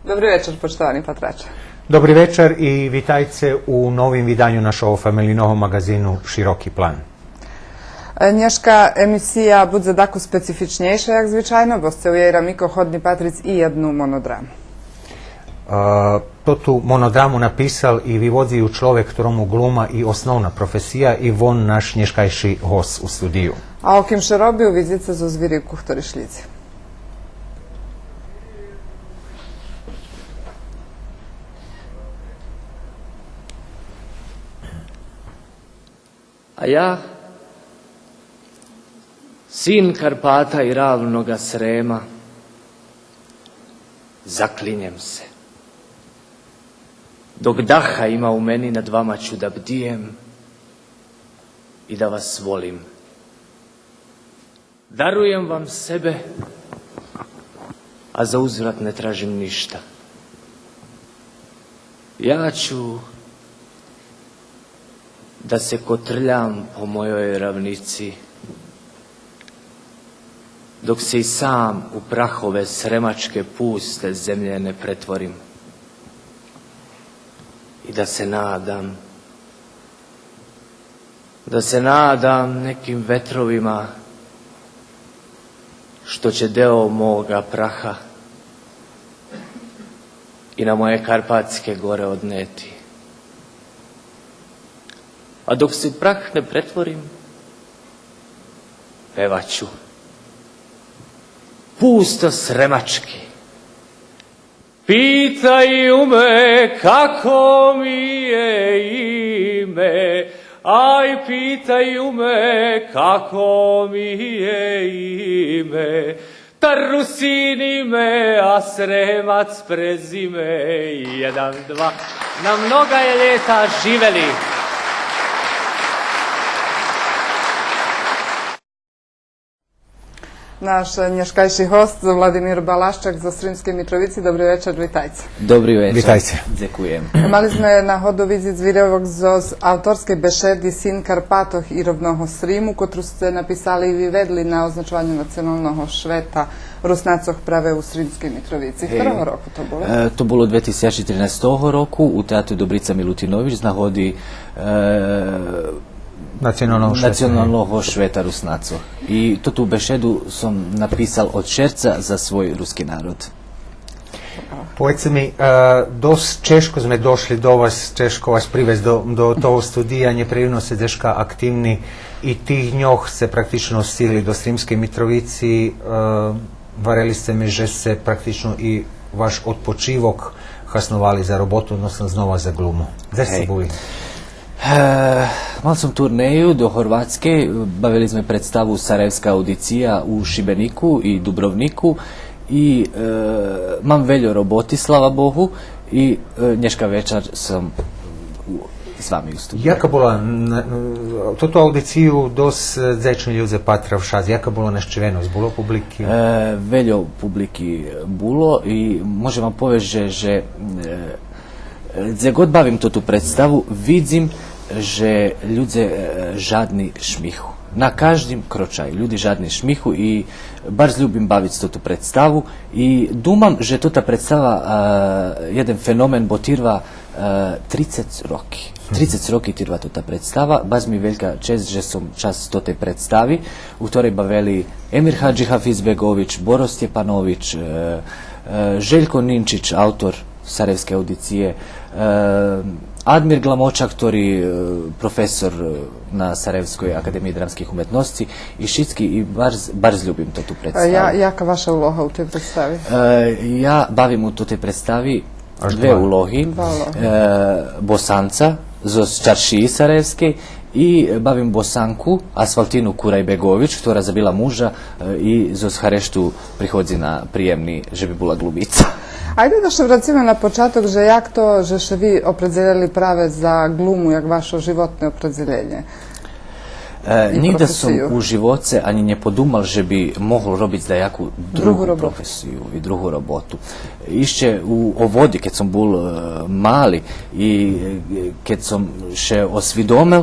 Dobry večer, poštovani patrače. Dobri večer i vitajte u novim vidanju našeho familijnog magazinu Široki plan. Dneška emisija bude tako specifičniejsza jak zwyczajno, bo scelujera Miko Hodni Patric i jednu monodramu. To tu monodramu napisal i vyvodzi človek, ktoromu gluma i osnovna profesija i von naš dneškajší host u studiju. A o kim še robiu vidite zo zvirivku ktorý šlici. A ja, sin Karpata i ravnoga Srema, zaklinjem se. Dok daha ima u meni, nad vama ću da bdijem i da vas volim. Darujem vam sebe, a za uzvrat ne tražim ništa. Ja ću da se kotrljam po mojoj ravnici, dok se i sam u prahove sremačke puste zemlje ne pretvorim. I da se nadam nekim vetrovima što će deo moga praha i na moje Karpatske gore odneti. A dok se prah ne pretvorim, pevaću. Pusto sremački. Pitaju me kako mi je ime, aj pitaju me kako mi je ime. Tarusini me, a Sremac prezime. 1, 2, na mnoga je ljeta živeli. Naš dneškajší host, Vladimir Balaščak zo Sremske Mitrovici. Dobry večer, vitajte. Dobry večer. Vitajte. Dziękujem. Mali sme na hodu vidieť zvirevok zo autorskej bešedy Sin Karpatoh i rovnoho Srimu, kotru ste napisali i vyvedli na označovanju nacionalnog šveta Rusnacoh prave u Sremskej Mitrovici. Ktorého roku to bolo? To bolo 2013 roku u Teatru Dobrica Milutinović na hodi nacionalnog šveta Rusnacoh. I to tu bešedu sam napisal od šerca za svoj ruski narod. Povedzte mi, dosť češko sme došli do vas, češko vas privez do toho studija, neprivno se deška aktivni i tih dňoh se praktično stili do Sremske Mitrovici. Vareli ste mi, že se praktično i vaš odpočivok hasnovali za robotu, odnosno znova za glumu. Gde ste boli? Mal sam turneju do Horvatske, bavili smo predstavu Sarajevska audicija u Šibeniku i Dubrovniku i mam veljo roboti, slava Bohu, i dneška večer sam s vami ustupio. Jaka bola, toto audiciju dos zečni ljudze patra v šaz, jaka bola naščevenost, bilo publiki? Veljo publiki bilo i možem vam povesti, že gdje god bavim to tu predstavu, vidim že ljudje žadni šmihu. Na každim kročaju ljudi žadni šmihu i bar ljubim baviti to tu predstavu i dumam, že to ta predstava jedan fenomen bo tirva 30 roki. 30 roki tirva to ta predstava, baz mi velika čest, že sam čas to te predstavi, u ktorej baveli Emir Hadži Hafizbegović, Boro Stjepanović, Željko Ninčić, autor Sarajevske audicije, Admir Glamočak, ktorý profesor na Sarajevskoj akademiji dramskih umetnosti i Šitski i bar ljubim to tu predstavu. Jaka vaša uloha u toj predstavi? Ja bavim u toj predstavi dve ulohi. Bosanca, z Čaršiji Sarajevske i bavim Bosanku, Asfaltinu Kurajbegović, ktorá zabila muža i z Hareštu prihodzi na prijemni, že bi bila glubica. Ajde da še vracimo na početak, že jak to, že še vi opredzeljeli prave za glumu, jak vaše životne opredzeljenje? Nigde sam u živoce ani ne podumal, že bi moglo robiti za jaku drugu profesiju i drugu robotu. Išće u ovodi, kad sam bol mali i kad sam še osvidomel,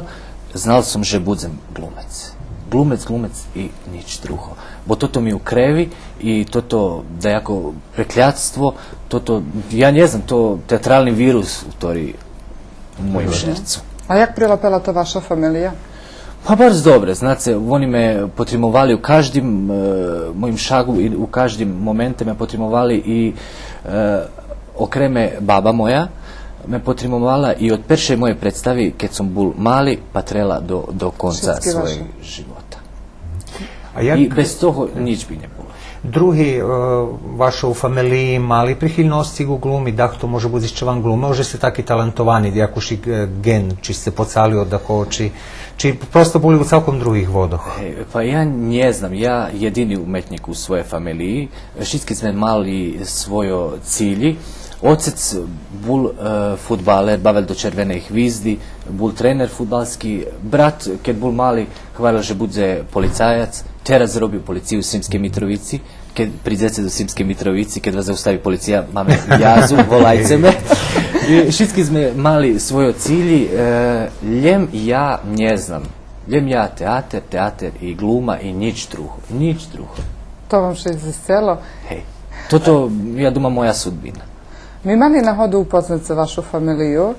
znal sam, že budem glumec. glumec i nič drugo. Bo toto mi u krevi i toto da jako prekljatstvo, toto, ja ne znam, to teatralni virus u mojim šercu. A jak prilapela to vaša familija? Pa bardzo dobre, znate, oni me potrimovali u každim mojim šagu i u každim momente me potrimovali i okreme baba moja me potrimovala i od perše moje predstavi kad sam bul mali pa trela do konca svojeg života. I bez toho nič bi ne bilo. Други ваши у фамилии мали прихильности го глуми, дах то може буди чеван глуме, може се таки талантовани, якуши ген, чи се поцалио да чи просто були у цалком других водох? Pa ja ne znam, ja jedini umetnik u svoje familiji, šitski sme mali svojo cilji, ocec bul futbaler, bavel do červene hvizdi, bul trener futbalski, brat, kad bul mali, hvala že budze policajac, teraz zrobił policiju u Sremske Mitrovici, kad pridzece do Sremske Mitrovici, kad vas zaustavi policija, máme jazu, volajce me. Šitski sme mali svojo cilji, ljem ja ne znam, ljem ja teater i gluma i nič drugo. To vam še izvestelo? Hej, toto, ja duma, moja sudbina. Mi mali nahodu upoznat za vašu familiju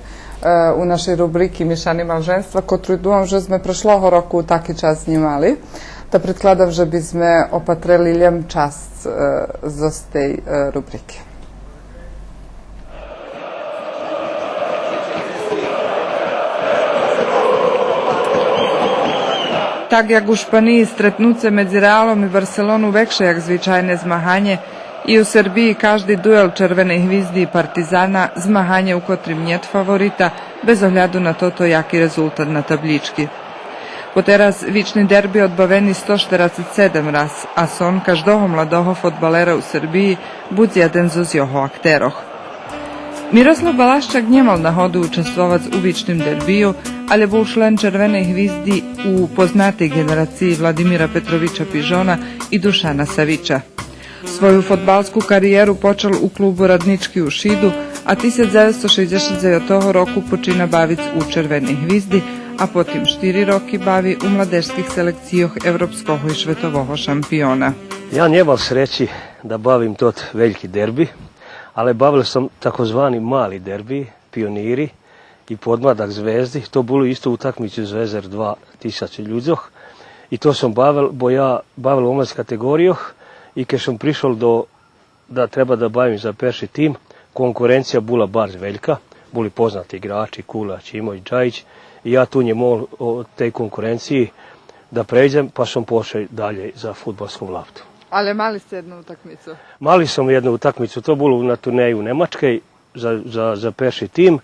u našej rubriki Mišani malženstva, kotru думам, že sme prešloho roku taki čas znimali. Та предкладав, že by sme opatreli ljem čast z tej rubrike. Tak jak u Španiji stretnuce medzi Realom i Barcelonu vekše jak zvičajne zmahanje, i u Srbiji každi duel Červene hvizdi i Partizana zmahanje u kotrim njet favorita, bez ohľadu na toto jaki rezultat na tablički. Po teraz vični derbi odbaveni 147 raz, a son každoho mladoho fotbalera u Srbiji budzi jeden z joho akteroh. Miroslav Balaščak njemal nahodu učestvovac u vičnim derbiju, ali bol člen Červene hvizdi u poznatej generaciji Vladimira Petrovića Pižona i Dušana Savića. Svoju fotbalsku karijeru počal u klubu Radnički u Šidu, a 1969 roku počina bavic u Červenej hvizdi, a potim 4 roky bavi u mladežskih selekcijoh evropskoho i švetovoho šampiona. Ja njemal sreći da bavim tot veljki derbi, ali bavil sam takozvani mali derbi, pioniri i podmladak zvezdi. To bilo isto utakmicu Zvezder 2000 ľudzoh i to sam bavil, bo ja bavil u omladskih kategorijoh i kad sam prišel da treba da bavim za perši tim, konkurencija bula bar veljka, bili poznati igrači, Kulać, Imoć, Džajić, i ja tu njemu o tej konkurenciji da pređem, pa sam pošao dalje za fudbalskom loptu. Ali mali ste jednu utakmicu? Mali sam jednu utakmicu, to bilo na turneju u Nemačkej za perši tim.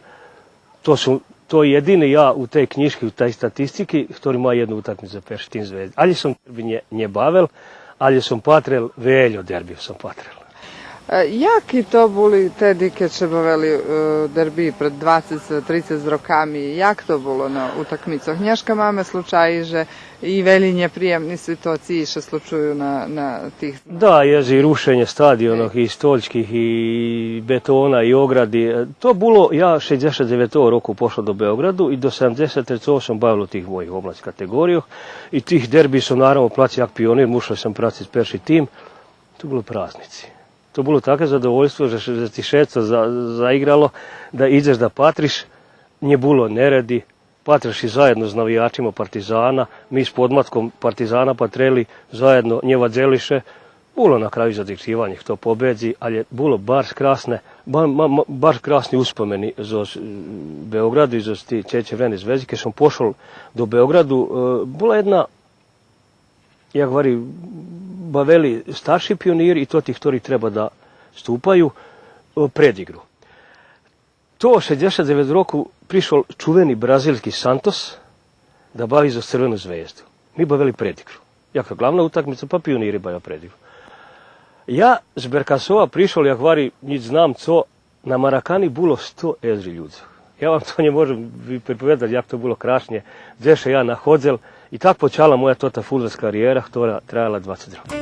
To je jedini ja u tej knjiški, u tej statistiki, ktorý ima jednu utakmicu za perši tim Zvezdi. Ali sam derbi nje bavil, ali sam patrel, veljo derbiju sam patrel. Які то були тоді, keď ще бавили дербі перед 20-30 роками? Як то було на utakmicах? Nješka máme slučaji, že i veli neprijemni situaciji še slučuju na tih... Da, jezi rušenje stadionov i stoljskih i betona i ogradi. To bilo, ja 69. roku pošao do Beogradu i do 73. sam bavilo tih mojih omladskih kategoriju i tih derbi su naravno plaći jak pionir, mušao sam pratiti perši tim. To bilo praznici. To bilo tako zadovoljstvo, že ti šeco zaigralo, da ideš da patriš, nje bilo neredi, patriš i zajedno s navijačima Partizana, mi s podmatkom Partizana patreli zajedno njeva dzeliše, bilo na kraju zadiktivanje to pobedzi, ali je bilo baš krasni uspomeni za Beogradu i za ti Červene zvezdi. Kad sam pošao do Beogradu, bila jedna, jak vari, baveli starši pioniri i to ti ktori treba da stupaju predigru. To 69 roku prišao čuveni brazilski Santos da bavi za Crvenu zvezdu. Mi baveli predigru. Jaka glavna utakmica, pa pioniri bavili predigru. Ja z Berkasova prišao, jak vari, nič znam co, na Marakani bilo 100 ezri ljudi. Ja vam to ne možem pripovedati, jak to bilo krašnje. Gdje ja nahodzel i tak počala moja tota fudbalska karijera, która trajala 20 roka.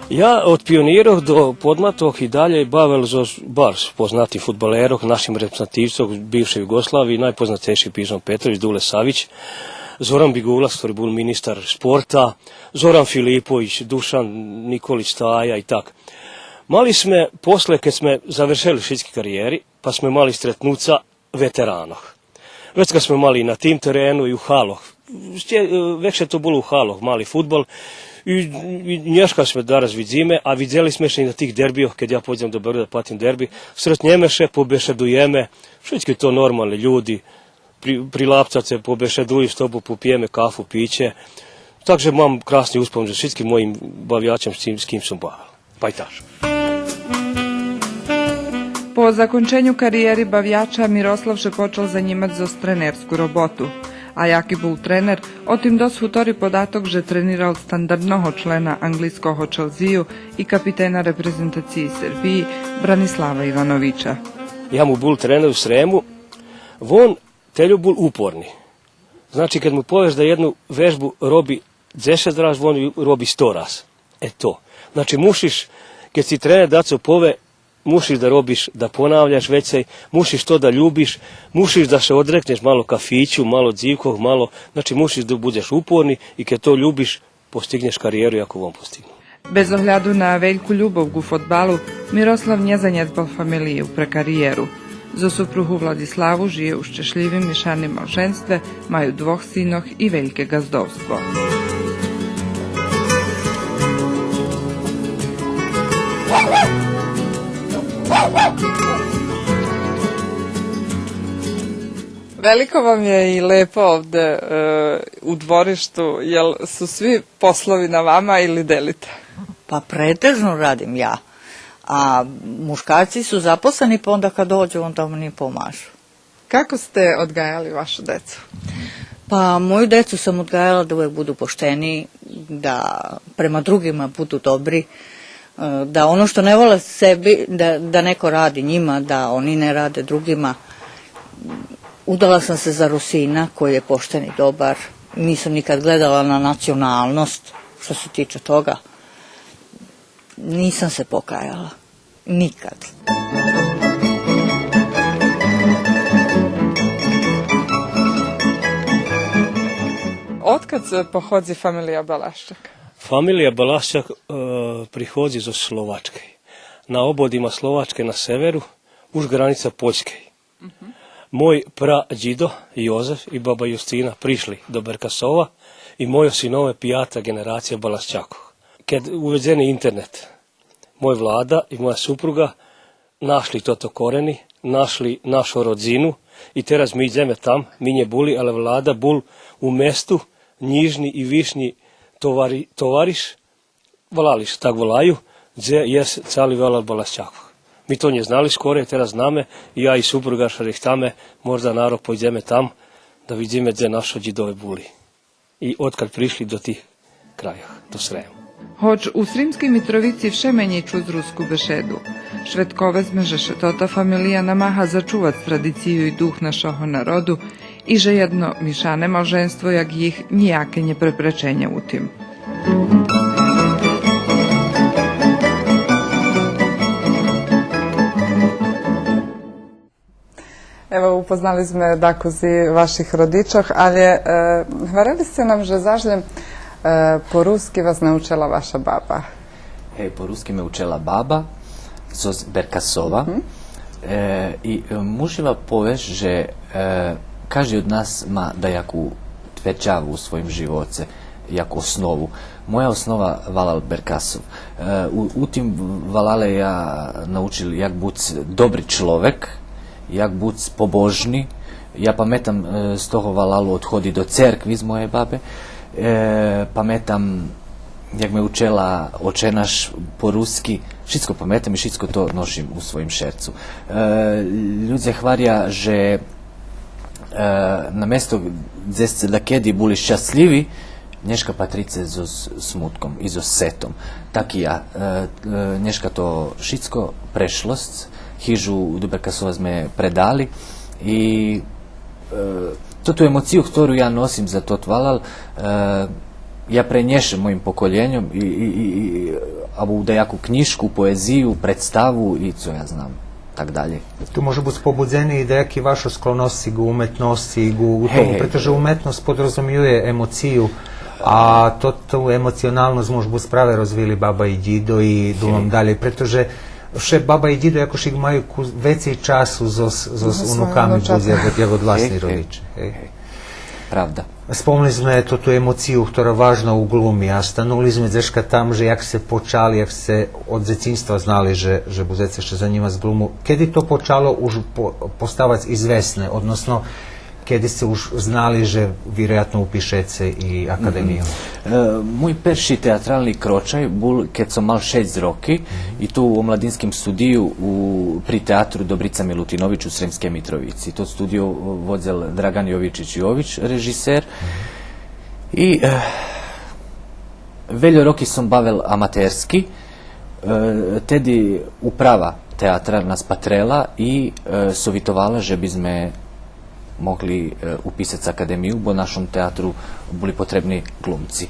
Ja od pionirov do podmatov i dalje bavil bar poznati futbolerov, našim reprezentativcov bivše Jugoslavije, najpoznatejši Pizon Petrović, Dule Savić, Zoran Bigulas, ktorý bol ministar sporta, Zoran Filipović, Dušan Nikolić Staja i tak. Mali sme, posle kad sme završili šitski karijeri, pa sme mali stretnuca veteranoh. Već kad smo mali na tim terenu i u haloh, već je to bilo u haloh, mali futbol, i nješkali sme daraz vidzime, a vidjeli sme še i na tih derbijoh, kad ja pođem do Beograda patim derbi, sretnjeme še, pobešedujeme, šitski to normalni ljudi, prilapcat se, pobešeduju s tobu, popijeme kafu, piće, takže mam krasni uspomn za šitskim mojim bavijačem s kim sam bavil. Pajtaš. Po zakončenju karijeri bavijača Miroslav še počal zanimati za trenersku robotu. A jaki bol trener, o tim dos hutori podatok, že treniral standardnoho člena anglijskoho Chelsea i kapitena reprezentaciji Srbiji Branislava Ivanovića. Ja mu bol trener u Sremu, on telju bol uporni. Znači, kad mu poveš da jednu vežbu robi 10 raz, on robi 100 raz. To. Znači, mušiš, kad si trener daco pove, mušiš da robiš, da ponavljaš vecej, mušiš to da ljubiš, mušiš da se odrekneš malo kafiću, malo dzivkog, malo, znači mušiš da budeš uporni i kad to ljubiš, postigneš karijeru jako on postignu. Bez ohľadu na veľkú ľubov ku fotbalu, Miroslav nezanedbal familiju pre karijeru. Za supruhu Vladislavu žije u šťastljivim mišanim małżeństve, majú 2 synoh i veľké gazdovstvo. Veliko vam je i lepo ovde u dvorištu, jel su svi poslovi na vama ili delite? Pa pretežno radim ja, a muškarci su zaposleni, pa onda kad dođu, onda mi pomažu. Kako ste odgajali vašu decu? Pa moju decu sam odgajala da uvek budu pošteni, da prema drugima budu dobri, da ono što ne vole sebi, da neko radi njima, da oni ne rade drugima. Udala sam se za Rusina koji je pošten i dobar. Nisam nikad gledala na nacionalnost što se tiče toga. Nisam se pokajala. Nikad. Otkad pohodzi familija Balaščak? Familija Balaščak prihodzi iz Slovačke. Na obodima Slovačke na severu, už granica Poljske. Moj prađido Jozef i baba Justina prišli do Berkasova i moje sinove 5. generacija Balaščakov. Kad uvedeni internet, moj vlada i moja supruga našli toto koreni, našli našu rodzinu i teraz mi ideme tam, mi nje buli, ale vlada bul u mestu, njižni i višnji tovariš, volališ, tak volaju, gdje je cali velal Balaščakov. Mi to nje znali skoro, teraz zname, i ja i supruga šarih tame, možda narod pojdeme tam, da vidíme, gdje našo džidove buli. I odkad prišli do tih krajah, do Srema. Hoć u Srimskej Mitrovici vše menje čuz rusku bešedu. Švedkove zmeže še tota familija namaha začuvat tradiciju i duh našoho narodu i že jedno mišane małżeństwo, jak jih nijake nje preprečenje u tim. Evo, upoznali sme dakuzi vaših rodičoh, ali hvarali ste nam, že zažljem po-ruski vas naučila vaša baba. Po-ruski me učila baba z Berkasova i muživa poveš, že každý od nas má dajaku tvrđavu u svojim živoce, jaku osnovu. Moja osnova valal Berkasov. U tim valale ja naučil jak buc dobri človek, jak buc pobožni. Ja pametam z toho valalu odhodi do cerkvi z moje babe. Pametam jak me učela očenaš po-ruski, všetko pametam i všetko to nošim u svojim šercu. Ľudia hvarja, že na mesto gdje ste da kedi buli šťastlivi, nješka patrice so smutkom i so setom. Tak i ja. Nješka to všetko prešlost, hižu do Berkasova sme predali i tu emociju, ktorú ja nosim za to valal, ja prenješem mojim pokoljenjem або da jaku knjižku, poeziju, predstavu i co ja znam, tak dalje. Tu može biti pobudzeni da jaki vašo sklonosti u umetnosti, u tomu, pretože umetnost podrazumijuje emociju, a tu emocionalnost može biti sprave rozvili baba i djido i dulom dalje, pretože še baba i djido jakož ih maju veći času z unukami buze jak od vlastni rodiče. Pravda. Spomnili sme tu emociju, ktorá važna u glumi, a stanuli sme zeška tam, že jak se počali, jak se od zecinstva znali, že buzece še zanima z glumu. Kedy to počalo už postavać izvesne, odnosno kedy ste už znali, že vjerojatno upišete i akademiju? Mój perši teatralni kročaj bol, keď som mal 6 roky, i tu u omladinskim studiju pri teatru Dobrica Milutinović u Sremske Mitrovici. To studio vodzel Dragan Jovičić-Jović, režiser. I veljo roki som bavil amaterski, tedy uprava teatra nas patrela i sovitovala, že bi sme mogli upisati akademiju, bo našom teatru boli potrebni glumci.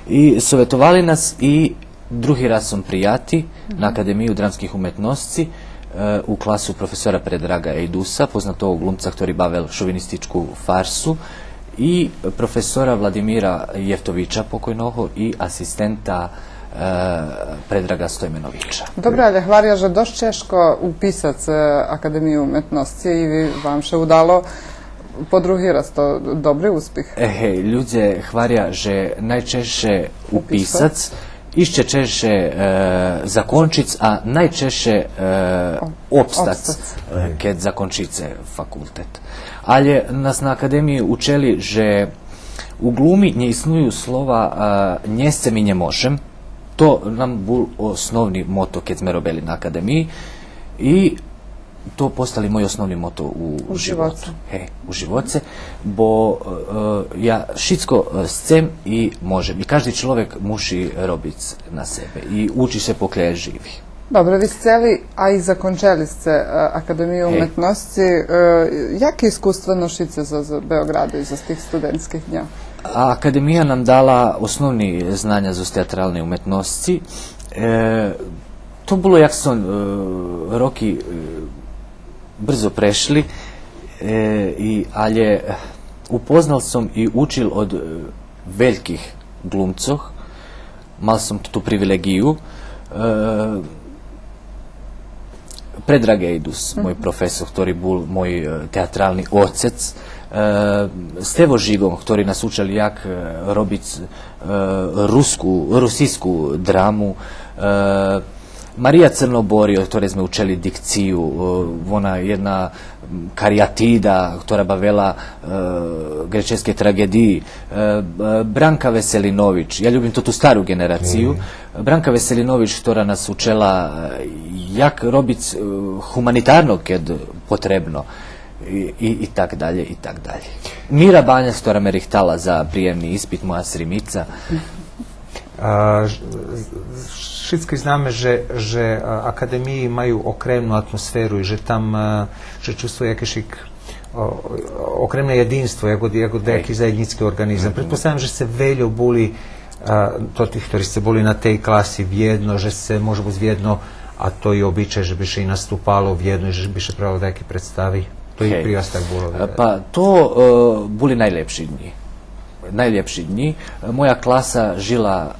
I sovetovali nas i drugi raz som prijati na Akademiju dramskih umetnosti u klasu profesora Predraga Ejdusa, poznatog glumca ktorý bavil šovinističku farsu, i profesora Vladimira Jeftovića pokojnoho i asistenta Predraga Stojmenovića. Dobro, ali hvarja, že dość ciężko upisać Akademiju umetnosti i vam še udalo po drugi raz to dobry uspjeh. Ludzie hvarja, že najčešće upisac, išće češće zakončic, a najčešće opstac kad zakončice fakultet. Ali nas na akademiji učeli, že u glumi nje isnuju slova nje se mi nje možem. To nam bol osnovni moto kad smo robili na akademiji i to postali moj osnovni moto u životu. U živoce, bo ja šitsko scem i možem. I každi človek muši robiti na sebe i uči se poklje živi. Dobro, vi celi, a i zakončeli ste Akademiju umetnosti. Jakie iskustva nošice za Beogradu i za tih studentskih dnja? Akademija nam dala osnovni znanja za teatralne umetnosti. To bilo jak su roki brzo prešli, ali upoznal sam i učil od velikih glumcov. Mal sam tu privilegiju. Predrag Ejdus, moj profesor, ktorý bol môj teatrálny otec, Stevo Žigom, ktorý nás učil, jak robiť rusijsku dramu, Marija Crnoborio, ktorej sme učili dikciju, ona jedna karijatida, ktorá bavila grečeske tragediji, Branka Veselinović, ja ljubim tu staru generaciju, Branka Veselinović, ktorá nas učila jak robiť humanitarno kad potrebno, i tak dalje, i tak dalje. Mira Banjac, ktorá me rihtala za prijemni ispit, moja srimica. Všetci znamo, že akademiji imaju okremnu atmosferu i že tam že čувствuje jakešik okremne jedinstvo, jako deki zajednički organizam. Pretpostavljam, že se veljo boli to tih, ktorí ste boli na tej klasi vjedno, že se može biti vjedno, a to i običaj, že bi še i nastupalo vjedno i že bi še pravilo deki predstavi. To i pri vas tak bolo. Pa to boli najlepši dni. Najljepši dni. Moja klasa žila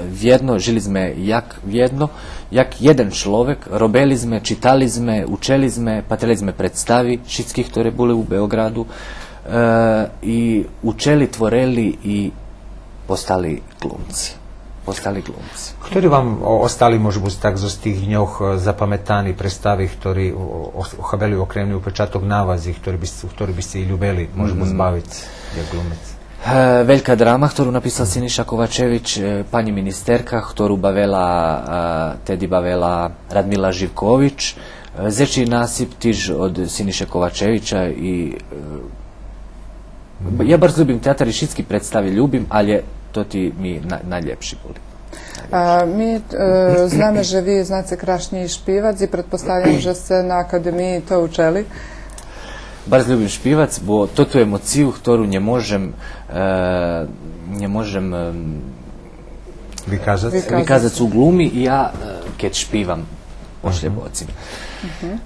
vjedno, žili sme jak vjedno, jak jeden človek, robili sme, čitali sme, učeli sme, patrili sme predstavi šitskih, ktoré boli u Beogradu, i učeli, tvoreli i postali glumci. Ktorí vám ostali, môžu byť tak zo tých dňoch zapamätaní predstavy, ktorí ochabeli okremný upečatok návazy, ktorý by ste i ľubeli, môžu byť zbaviť, jak glumec? Veľká drama, ktorú napísal Siniša Kovačević, pani ministerka, ktorú tedy bavela Radmila Živković, Zečji nasip tiž od Siniše Kovačevića i ja bar ljubim teatar i šitski predstavi ljubim, ali to ti mi najljepši boli. Mi znamo, že vi znate krašnji špivac i pretpostavljam, že ste na akademiji to učeli. bardzo ljubim špivac, bo to tu emociju, ktorú nemôžem vykázať u glumi i ja keď špivam ošljebocim.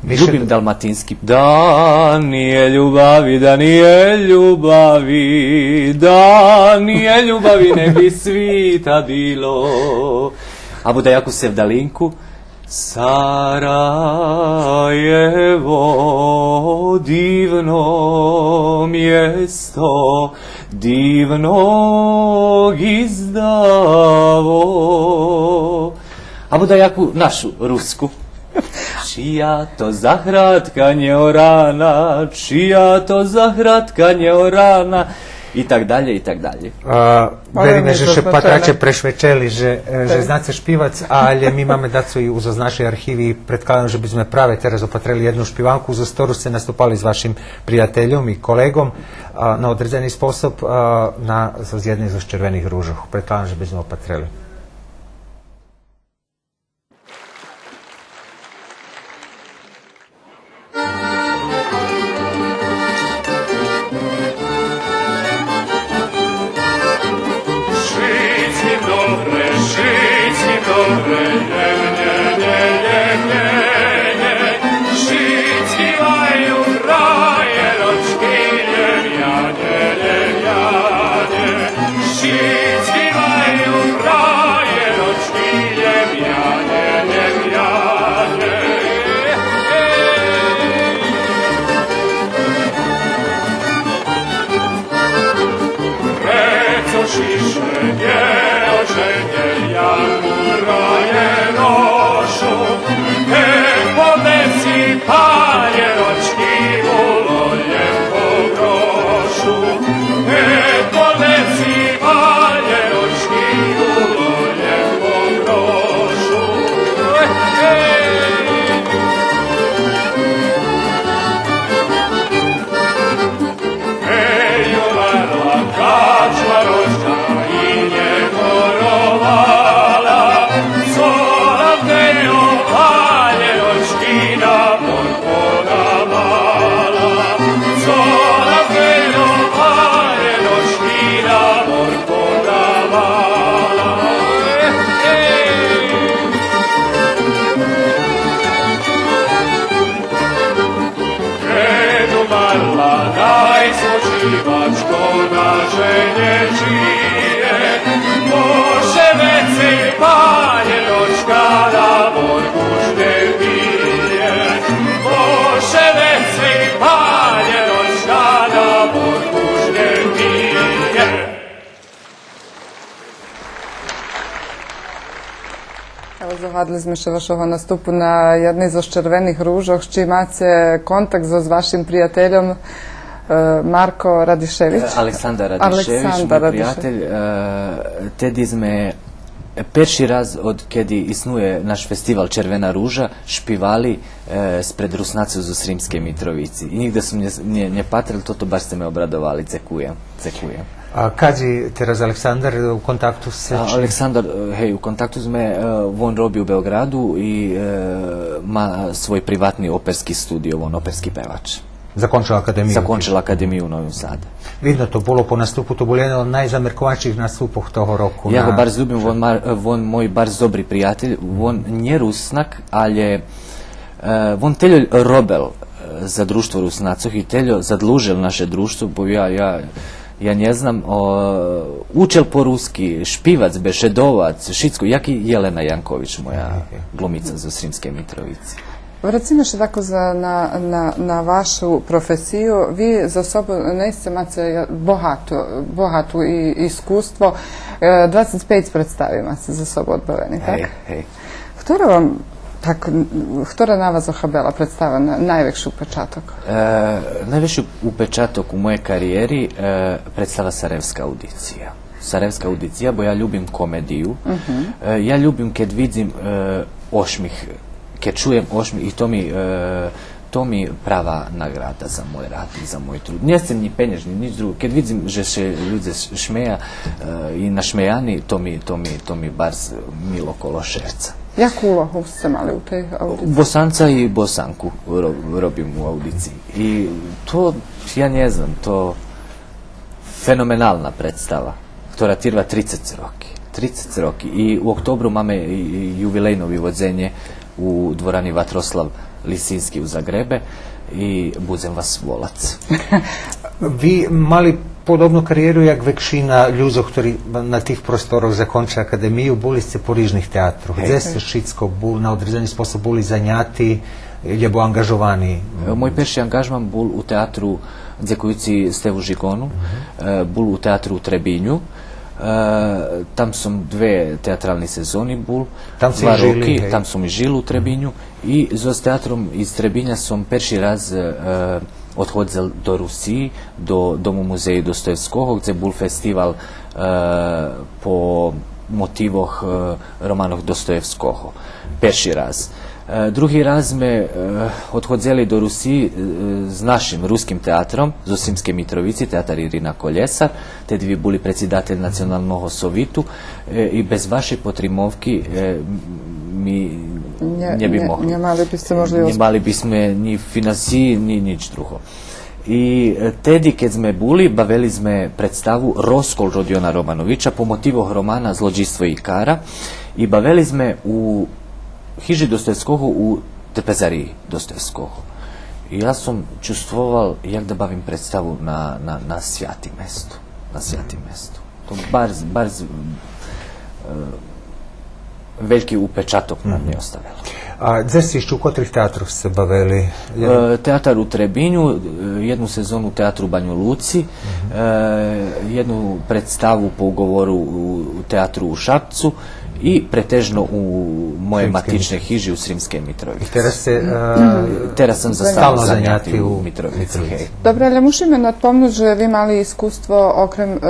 Ljubim dalmatinski. Da nije ljubavi, da nije ljubavi, da nije ljubavi, ne bi svita bilo. A bude jako sevdalinku. Sarajevo, divno mjesto, divnog izdavo. A bude jaku našu, rusku. Čija to zahratkanje orana, čija to zahratkanje orana, i tak dalje, i tak dalje. Veríme, že še patrače prešvečeli, že znáte špivac, ale my máme dacu i uzo z našej archívy. Predkladám, že by sme práve teraz opatreli jednu špivanku, zo ktorú ste nastupali s vašim priateľom i kolegom na određený spôsob z jednej zo Červených rúžoch. Predkladám, že by sme opatreli. Завадили сме ше вашого наступу на jednej zo Červených rúžoch, či máte kontakt so s vašim priateľom Marko Radišević? Aleksandar Radišević, moj prijatelj. Tedi sme perši raz od kedi isnuje naš festival Červena rúža špivali spred Rusnacov zo Sremske Mitrovici. I nigde som ne patril, toto baš ste me obradovali, cekujem. A kaži teraz Aleksandar u kontaktu se? Aleksandar, hej, u kontaktu sme, on robi u Beogradu i ma svoj privatni operski studio, on operski pevač. Zakončila akademiju? Zakončila akademiju u Novom Sadu. Vidno to bolo po nastupu, to bolo jedan od najzamerkovačih nastupov toho roku. Ja go bardzo ljubim, on moj bardzo dobri prijatelj, on nje Rusnak, ali on teljo robel za društvo Rusnacoh i teljo zadlužil naše društvo, bo ja ne znam, učel po ruski, špivac, bešedovac, šitsko, jak i Jelena Janković, moja glumica za Sremske Mitrovici. Recimo še tako na vašu profesiju, vi za sobu neste imate bohatu iskustvo, 25 predstavi imate za sobu odbaveni, tak? Hej. Ktora na vas ohabela predstava najveći upečatok? Najveći upečatok u moje karijeri predstava Sarajevska audicija. Sarajevska audicija, bo ja ljubim komediju. Ja ljubim kad vidim ošmih, kad čujem ošmih i to mi prava nagrada za moj rad i za moj trud. Nijesam ni penježni, nič drugo. Kad vidim, že se ljudi šmeja i našmejani, to mi bar milo kolo šerca. Jaku úlohu ste mali u tej audiciji? Bosanca i Bosanku robim u audiciji. I to, ja ne znam, to fenomenalna predstava, ktorá trvá 30 roky. 30 roky. I u oktobru máme jubilejno vyvodzenie u dvorani Vatroslav Lisinski u Zagrebe i budem vas volac. Vi mali podobnu kariéru, jak väčšina ľudí, ktorí na tých prostoroch zakončili akademiju, boli ste po rýžnych teatroch. Kde ste všetko na određeni spôsob boli zaňati, kde boli angažovaní? Môj perší angažman bol u teatru Dzekujúci Stevu Žigonu, bol u teatru u Trebinju. Tam som 2 teatralne sezóny bol, 2 roky, tam som i žil u Trebinju i so teatrom iz Trebinja som perší raz odhodzel do Rusiji, do Domu muzeja Dostojevského, kde bol festival po motivoch romanov Dostojevského. Perší raz. Drugi raz sme odhodzeli do Rusiji s našim ruskim teatrom, z Osimske Mitrovici, teatar Irina Koljesar, tedy vi boli predsjedatelj Nacionalnog sovitu i bez vaše potrimovki mi ne bi mogli. Nemali bismo ni finansiji, ni nič drugo. I tedy, keď sme boli, bavili sme predstavu Roskol Rodiona Romanovića po motivoh romana Zlođistvo i kara i bavili sme u hiži Dostojevského u trpezariji Dostojevského. I ja som čustvoval, jak da bavim predstavu na svijatim mestu. Na svijatim mestu. To bar veliki upečatok nam je ostavilo. A gdje ste išli, u kotrih teatrov se bavili? Teatar u Trebinju, jednu sezonu u teatru u Banju Luci, jednu predstavu po ugovoru u teatru u Šapcu i pretežno u moje matične hiži u Srimske Mitrovici. Teraz sam za stalno zanjati u Mitrovici. Dobre, ali musíme napomnúť, že vy mali iskustvo okrem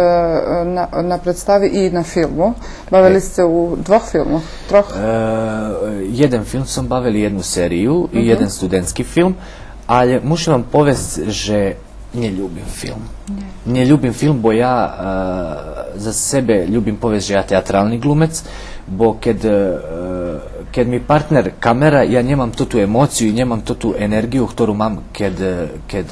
na predstavi i na filmu. Bavili ste u 2 filmov, 3? Jeden film sam bavili, jednu seriju i jedan studentski film, ali mušim vam povest, že ne ljubim film. Ne ljubim film, bo ja za sebe ljubim povest, že ja teatralni glumec, bo kad mi partner kamera, ja nemam tu emociju i nemam tu energiju, ktorú mám, kad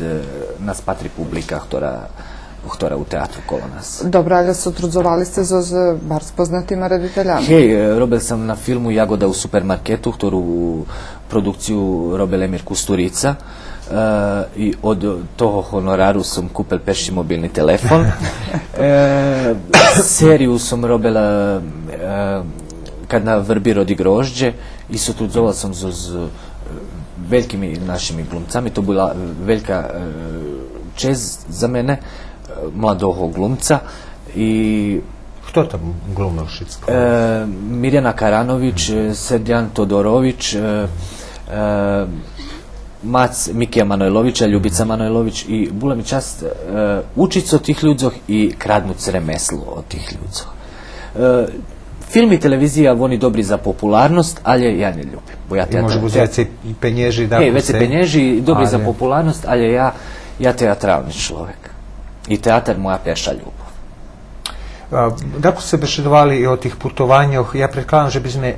nas patri publika, ktorá u teatru kolo nas. Dobro, ali sotrudzovali ste so bar s poznatýma rediteľami? Hej, robil sam na filmu Jagoda u supermarketu, ktorú produkciu robil Emir Kusturica. I od toho honoraru sam kupil perši mobilni telefon. Seriju sam robila kad na vrbi rodi grožđe i sotruzovala sam s velikimi našimi glumcami. To bila velika čest za mene, mladog glumca. I kto tam glumio Šicko? Mirjana Karanović, Srdjan Todorović, Mac Mikija Manojlovića, Ljubica Manojlović i bula mi čast učit se od tih ljudzoh i kradnut remeslo od tih ljudzoh. Film i televizija oni dobri za popularnost, ali ja ne ljubim. I može biti veci penježi da... Veci penježi dobri za popularnost, ali ja teatralni človek. I teatar moja peša ljubav. Dako se bešedovali i o tih putovanjoh, ja predkladam, že bi sme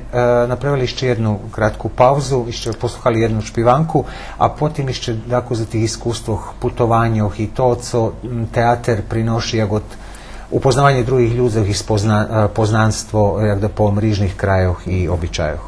napravili ešte jednu kratku pauzu, ešte posluhali jednu špivanku, a potim ešte dako za tih iskustvoh putovanjoh i to, co teater prinoši jak od upoznavanje drugih ljudzoh i poznanstvo jak da po mrižnih krajoh i običajoh.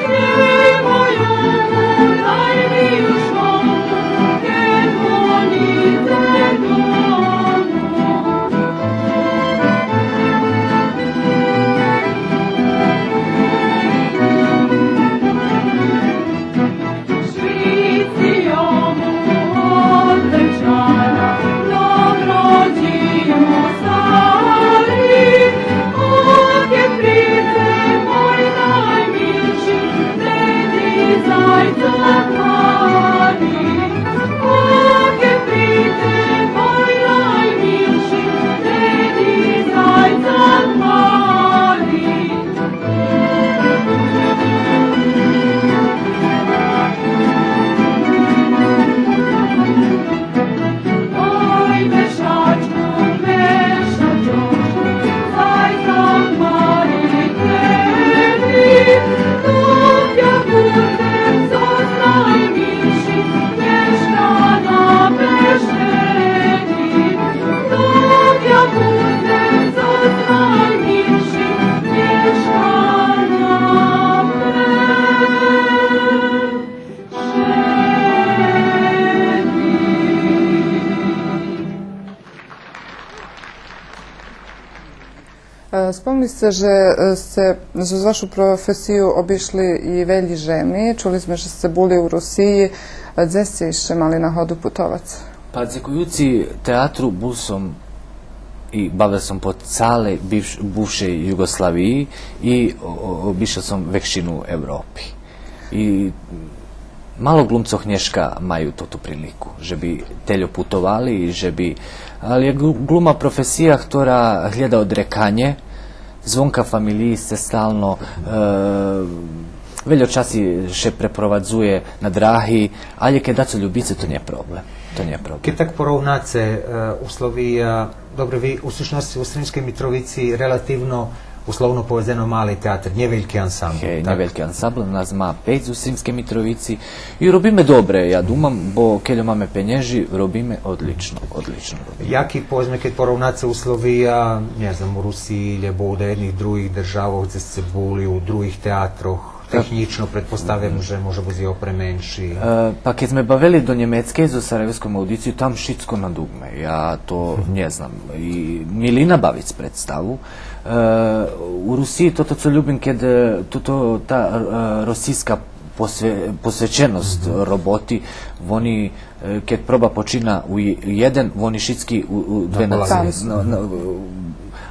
Yeah. Spomni ste, že ste z vašu profesiju obišli i velji žemi. Čuli sme, že ste boli u Rusiji. Gde ste jeszcze mali nahodu putovac? Pa zahvaljujući teatru bol som i bavil sam po cale bivšej Jugoslaviji i obišao sam vekšinu Evropi. I malo glumcov Nješka maju tu priliku, že bi teljo putovali i že bi, ali je gluma profesija, która gleda odrekanje, zvonka familiji se stalno veljo časi še preprovadzuje na drahi, ali keď daco ljubice, to nije problem. To nije problem. Keď tak porovnace Slovija, dobro, vi u sušnosti u Sremskej Mitrovici relativno uslovno povedeno mali teatr, nje veliki ansambl. Hej, nje veliki ansambl, nas ma 5 u Sremskej Mitrovici i robime dobre, ja dumam, bo keljo mame penježi, robime odlično robime. Jaki pozme, keď porovnace u Slovija, ne znam, u Rusiji, ljebo u jednih drugih državah, gdje ste boli u drugih teatroh, tehnično pretpostavljam, že može biti opremenši. Pa kad sme bavili do Njemecke za Sarajevskom audiciju, tam šitsko na dugme, ja to ne znam. I Milina bavic predstavu. U Rusiji to co ljubim, kad ta rosijska posvećenost roboti, oni kad proba počina u jedan, oni šitski u dve nacije.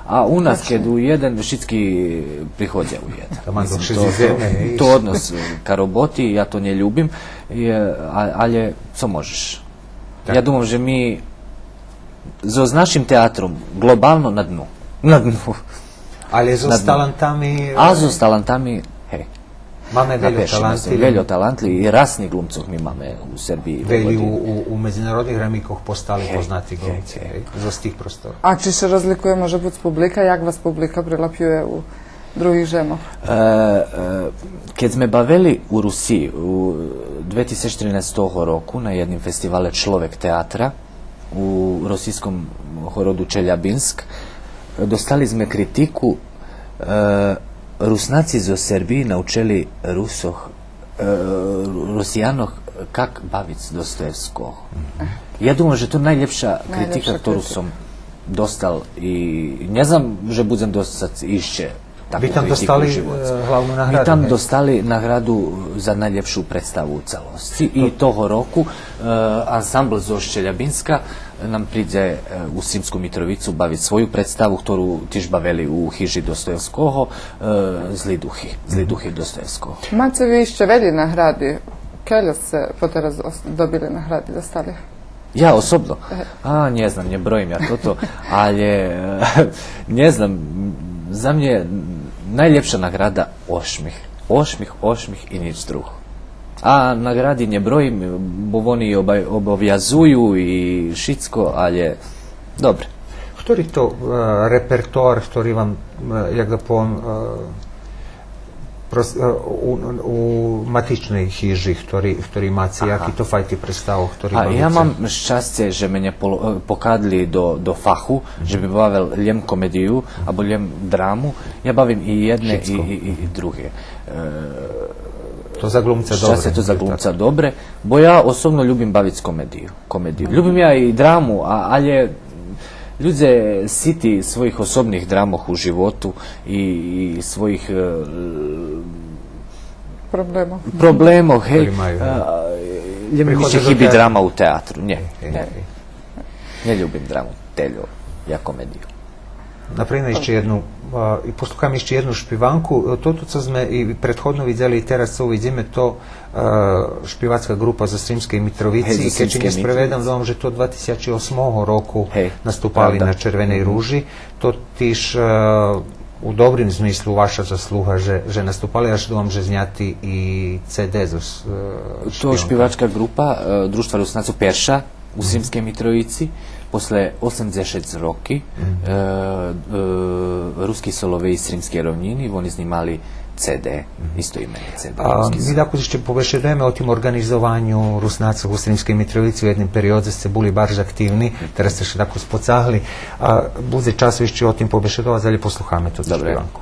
A u nas, kad u jedan, šitski prihodja u jedan. To odnos ka roboti, ja to ne ljubim, ali co možeš. Ja dumam, že mi s našim teatrom globalno na dnu. Ali s talentami... A s talentami, hej. Máme veljo talantli i rasni glumcov mi máme u Srbiji. Veli u međunarodnih ramikoh postali poznati glumci z tih prostora. A či se razlikuje može biti publika? Jak vas publika prilapjuje u drugih žemov? Kad sme bavili u Rusiji u 2013. roku na jednim festivale Človek teatra u rosijskom horodu Čeljabinsk, dostali sme kritiku Rusnaci zo Srbiji naučili Rusijanoh kak bavic Dostojevskog. Ja dumam, že to najljepša kritika, ktoru som dostal i ne znam, že budem dostat išće takvu kritiku u životu. Mi tam dostali nagradu za najljepšu predstavu u celosti i toho roku ansambl zo Ščeljabinska nam priđe u Sremsku Mitrovicu baviti svoju predstavu, ktoru tiž bavili u hiži Dostojevskoho, Zli duhi Dostojevskoho. Mace vi išće veli nagradi, keljo se poteraz dobili nagradi dostali? Ja osobno? Ne znam, ne brojim ja toto, ali ne znam, za mnje najljepša nagrada ošmih i nič drugo. A nagradi ne brojim, bo oni obavjazuju i šitsko, ali dobre. Ktorý to repertoar, ktorý vám, jak da poviem, u matičnej hiži, ktorý máte, jaký to fajti predstavu, ktorý bavíte? Ja mám šťastie, že mene pokadli do fachu, že bi bavil ljem komediju, abo ljem dramu. Ja bavim i jedne i druge. To za glumca dobre. Šťastie to za glumca dobre, bo ja osobno ljubim baviti komediju. Ljubim ja i dramu, ali ľudia siti svojih osobnih dramoh u životu i svojih problemov, hej. Mi će hibi drama u teatru, ne ljubim dramu, teljo, ja komediju. Naprimjer, ešte jednu, i poslucham ešte jednu špivanku. Toto, co sme i prethodno videli i teraz, co vidíme, to špivacka grupa za Sremskej Mitrovici. Keď či nesprevedam, dom, že to 2008 roku nastupali na Červenej rúži. To tiež u dobrim smislu vaša zasluha, že nastupali, až dom, že zňati i CD zo špivanka. To špivačka grupa Društva Rusnacu Perša u Sremskej Mitrovici. Posle 80 roky ruski soloveji iz Sremske rovnini, oni snimali CD, isto imene CD. Mi tako ešte povešedujeme o tým organizovanju Rusnacov u Sremskej Mitrovici. U jednom periode ste boli baš aktivni, teraz ste še tako spocahli. Bude čas ešte o tým povešedovať, ali posluchame to za špivanku.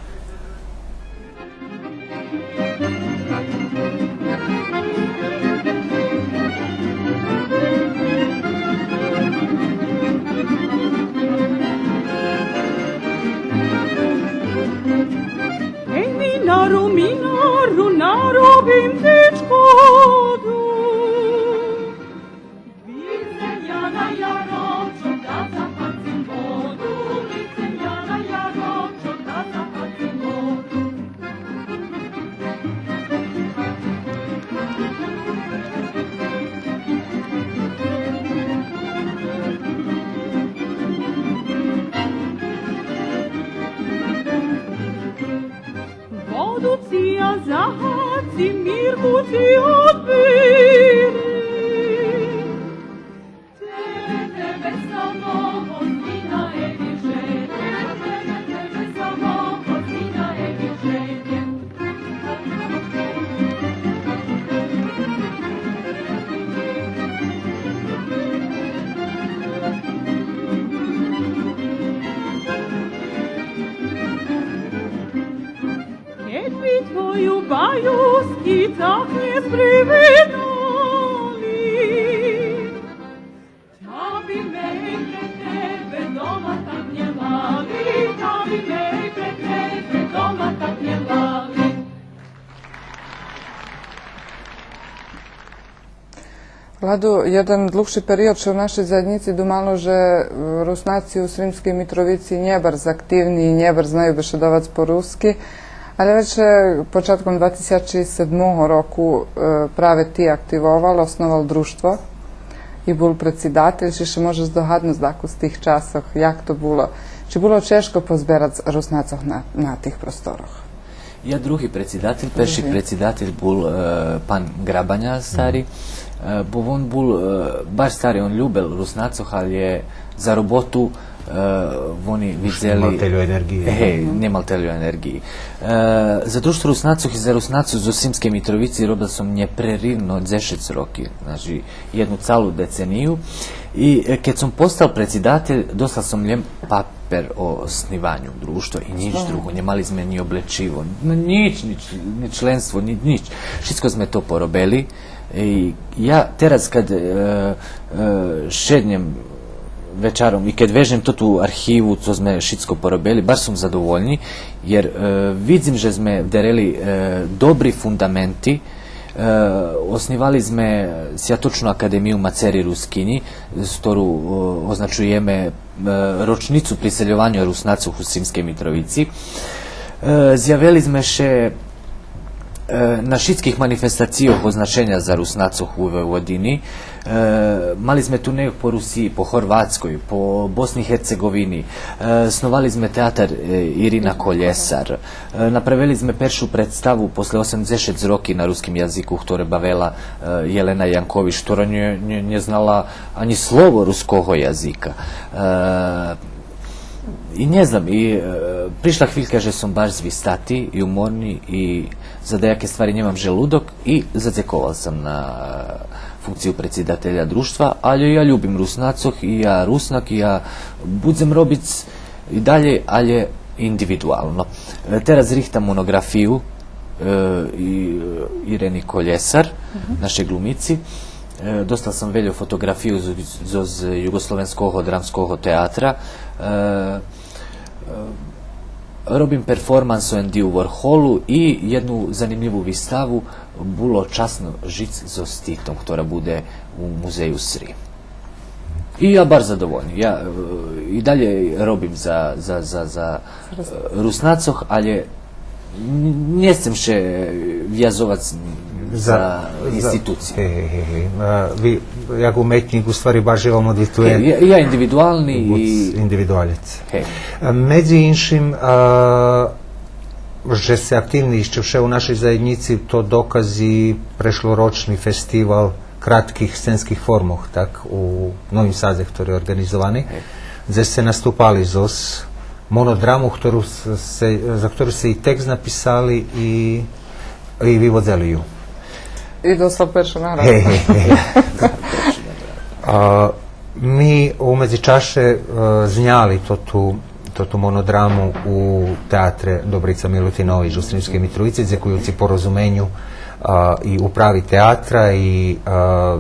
minaru narobim tečkodu. Vicem jana jaročo da zapacim vodu, vicem jana jaročo da zapacim vodu. Vodu cija zahaci, mirku ci odbiri. Tebe samo odmina evi ženje, tebe samo odmina evi ženje. Kad bi tvoju baju skitak ne sprivedali, da bi me pred tebe doma tak njevali, da bi me pred tebe doma tak njevali. Vladu, jedan dlhši period še v našej zajednici domalo, že Rusnaci u Srimskej Mitrovici nje bar zaktivni i nje bar znaju bešedovac po-ruski, ali već početkom 2007 roku prave ti aktivoval, osnoval društvo i bul predsedatelj, či še može zdohadno zdaku z tih časoh, jak to bilo? Či bilo češko pozberac Rusnacoh na tih prostoroh? Ja drugi predsjedatelj, perši predsjedatelj bul pan Grabanja stari, bo on bul baš stari, on ljubel Rusnacoh, ali je za robotu oni vidzeli... Nemal telju energije. Nemal telju energiji. Zato što Rusnacoh i za Rusnacoh z Srimske Mitrovici robil sam nje prerivno 10 roki, znači jednu calu deceniju. I kad sam postao predsjedatelj, dostal sam ljem paper o osnivanju društva i nič drugo, nemali sme ni oblečivo, ni členstvo, nič. Všetko sme to porobili. I ja teraz kad šednjem večarom i kad vežem to tu arhivu, co sme všetko porobili, baš sam zadovoljni, jer vidim, že sme dereli dobri fundamenti. Osnivali sme Sjatočnu akademiju Maceri Ruskini, s ktorú označujeme ročnicu priseljovanja Rusnacov u Srimskej Mitrovici. Zjavili sme še na všetkých manifestacijoh označenja za Rusnacov u Vojvodini. Mali sme turneju po Rusiji, po Horvatskoj, po Bosni i Hercegovini. Snovali sme teatar Irina Koljesar. Napravili sme peršu predstavu posle 80 roki na ruskim jaziku, ktoré bavela Jelena Janković, ktorá nje znala ani slovo ruskoho jazika. I ne znam, prišla hviljka, že sam baš zvistati i umorni i za dejake stvari nemam želudok i zacekoval sam na funkciju predsjedatelja društva, ali ja ljubim Rusnacoh i ja Rusnak i ja budzem robic i dalje, ali individualno. Teraz rihtam monografiju Ireni Koljesar, naše glumici. Dostal sam velju fotografiju z Jugoslovenskog dramskog teatra. Robim performans o Endiju Warholu i jednu zanimljivu vistavu Bulo časno žic z Stitom, która bude u muzeju Srim. I ja bar zadovoljni. Ja i dalje robim za Rusnacoh, ali ne chcem še vjazovac za institucije. Vi, jak umetnik, u stvari baš živom odvitujem. Ja individualni i... Individualec. Medzi inšim, že se aktivni iščevše u našoj zajednici, to dokazi prešloročni festival kratkih scenskih formoh, tak, u Novim Sadze, ktorý je organizovani, gdje se nastupali zos monodramu, za ktorú se i tekst napisali i vyvodzeli ju. I doslov peršu naravno. Mi u međučaše znjali tu monodramu u teatre Dobrica Milutinović u Srimskej Mitrovici, zekujući porozumenju i upravi teatra i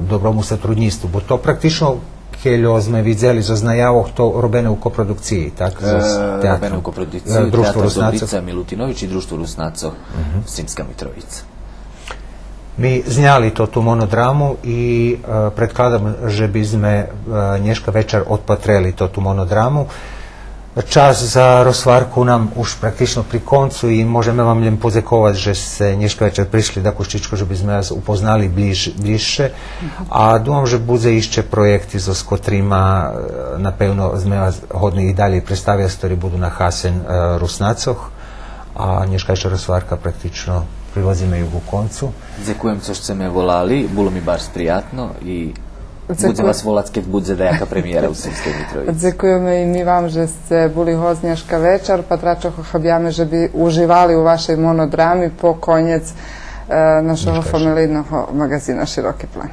dobromu satrudnjistvu. Bo to praktično, Keljo sme videli, zaznajavo to robene u koprodukciji, tak? Robene u koprodukciji Teatr Dobrica Milutinović i Društvo Rusnacov Sremska Mitrovica. Mi znjali tu monodramu i predkladam, že bi sme nješka večer odpotreli tu monodramu. Čas za rozvarku nam už praktično pri koncu i možeme vam ljem pozekovat, že se nješka večer prišli da Koštičko, že bi sme vas upoznali bližše. A думам, že bude išće projekti s kotrima napevno sme vas hodni i dalje predstavljati, stori budu na Hasen Rusnacoh, a nješka večer rozvarka praktično prilazime ju u koncu. Ďakujem, co ste me volali, bolo mi baš prijatno i budem vas volať, keď bude dejaka premijera u Sremskej Mitrovici. Dziękujemy i mi vam, že ste boli hoznjaška večer, pa tračo habjame, že bi uživali u vašej monodrami po konjec našeg familijnog magazina Široki plan.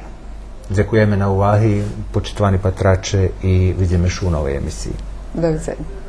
Dziękujemy na uvahi, početvani patrače i vidimo još u novoj emisiji. Doviđenja.